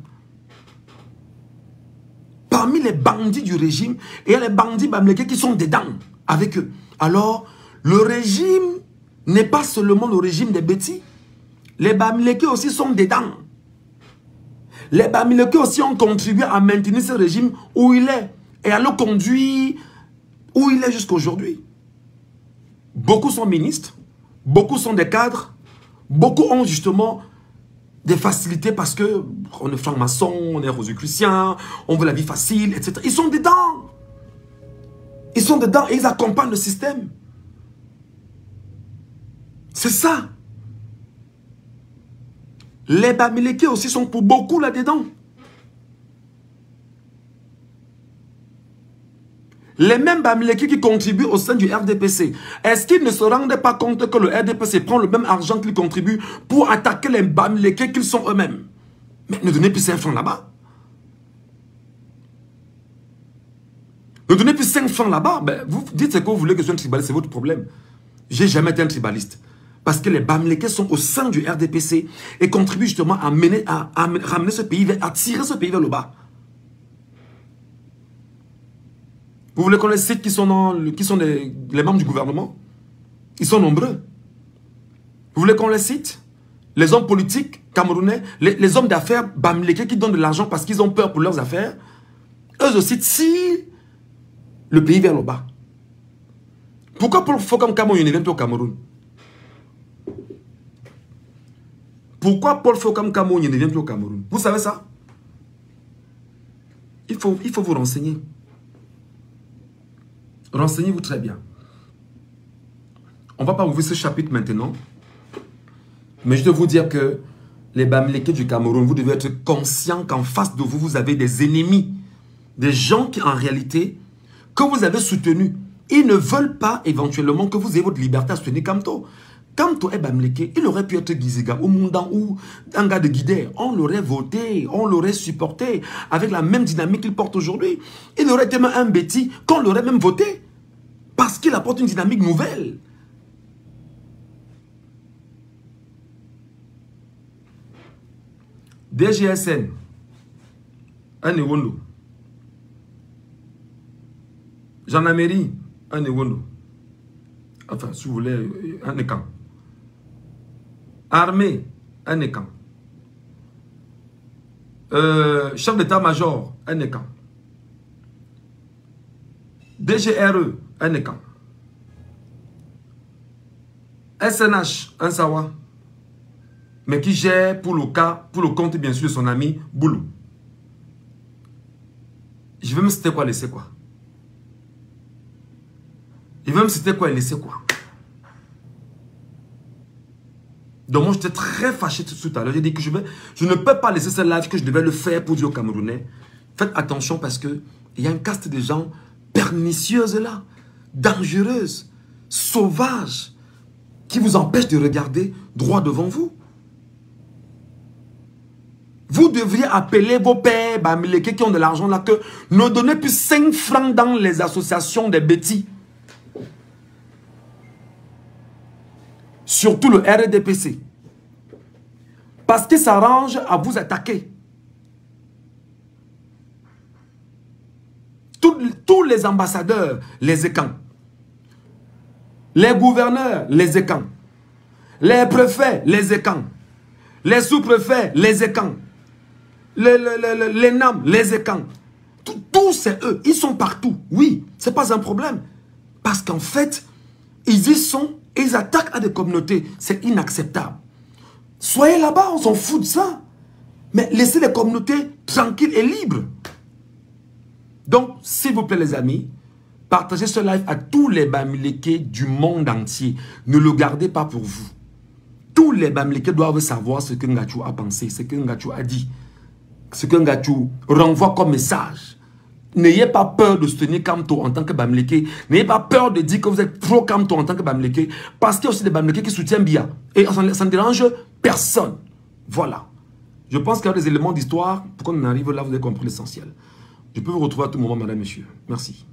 Parmi les bandits du régime, il y a les bandits Bamileke qui sont dedans avec eux. Alors, le régime n'est pas seulement le régime des bêtis. Les Bamileke aussi sont dedans. Les Bamileke aussi ont contribué à maintenir ce régime où il est et à le conduire où il est jusqu'à aujourd'hui. Beaucoup sont ministres, beaucoup sont des cadres, beaucoup ont justement des facilités parce que on est franc-maçon, on est rosicrucien, on veut la vie facile, etc. Ils sont dedans. Ils sont dedans et ils accompagnent le système. C'est ça. Les Bamileke aussi sont pour beaucoup là-dedans. Les mêmes Bamileke qui contribuent au sein du RDPC, est-ce qu'ils ne se rendaient pas compte que le RDPC prend le même argent qu'ils contribuent pour attaquer les Bamileke qu'ils sont eux-mêmes? Mais ne donnez plus 5 francs là-bas. Ne donnez plus 5 francs là-bas. Ben, vous dites ce que vous voulez que je sois un tribaliste, c'est votre problème. J'ai jamais été un tribaliste. Parce que les Bamileke sont au sein du RDPC et contribuent justement à ramener ce pays, à tirer ce pays vers le bas. Vous voulez qu'on les cite qui sont les membres du gouvernement? Ils sont nombreux. Vous voulez qu'on les cite? Les hommes politiques camerounais, les hommes d'affaires Bamileke qui donnent de l'argent parce qu'ils ont peur pour leurs affaires, eux aussi tirent le pays vers le bas. Pourquoi Paul Fokam Kamon ne vient plus au Cameroun? Pourquoi Paul Fokam Kamon ne vient plus au Cameroun? Vous savez ça? Il faut vous renseigner. Renseignez-vous très bien. On ne va pas ouvrir ce chapitre maintenant. Mais je dois vous dire que les Bamileke du Cameroun, vous devez être conscient qu'en face de vous, vous avez des ennemis. Des gens qui, en réalité, que vous avez soutenus. Ils ne veulent pas éventuellement que vous ayez votre liberté à soutenir Kamto. Kamto est Bamileke, il aurait pu être Giziga ou Mundan ou un gars de Guidé. On l'aurait voté, on l'aurait supporté avec la même dynamique qu'il porte aujourd'hui. Il aurait été même un bêtis qu'on l'aurait même voté. Parce qu'il apporte une dynamique nouvelle. DGSN, un Ewondo. Gendarmerie, un Ewondo. Enfin, si vous voulez, un Ekan. Armée, un Ekan. Chef d'état-major, un Ekan. DGRE, un Ekan. SNH, un Sawa. Mais qui gère pour le cas, pour le compte bien sûr de son ami Boulou. Je vais me citer quoi, laisser quoi. Il va me citer quoi et laisser quoi. Donc moi j'étais très fâché tout à l'heure. J'ai dit que je ne peux pas laisser ce live, que je devais le faire pour dire aux Camerounais. Faites attention parce que il y a une caste de gens pernicieuses là, dangereuses, sauvages, qui vous empêchent de regarder droit devant vous. Vous devriez appeler vos pères Bamileke qui ont de l'argent là, que ne donnez plus 5 francs dans les associations des bêtis. Surtout le RDPC. Parce que ça s'arrange à vous attaquer. Tous les ambassadeurs, les écans. Les gouverneurs, les écans. Les préfets, les écans. Les sous-préfets, les écans. Les NAM, les écans. Tous c'est eux. Ils sont partout. Oui, c'est pas un problème. Parce qu'en fait, ils y sont. Ils attaquent à des communautés. C'est inacceptable. Soyez là-bas, on s'en fout de ça. Mais laissez les communautés tranquilles et libres. Donc, s'il vous plaît les amis, partagez ce live à tous les Bamileke du monde entier. Ne le gardez pas pour vous. Tous les Bamileke doivent savoir ce que Ngachou a pensé, ce que Ngachou a dit, ce que Ngachou renvoie comme message. N'ayez pas peur de soutenir Kamto en tant que Bamileke. N'ayez pas peur de dire que vous êtes pro Kamto en tant que Bamileke. Parce qu'il y a aussi des Bamileke qui soutiennent Biya. Et ça ne dérange personne. Voilà. Je pense qu'il y a des éléments d'histoire. Pour qu'on en arrive là, vous avez compris l'essentiel. Je peux vous retrouver à tout moment, madame, monsieur. Merci.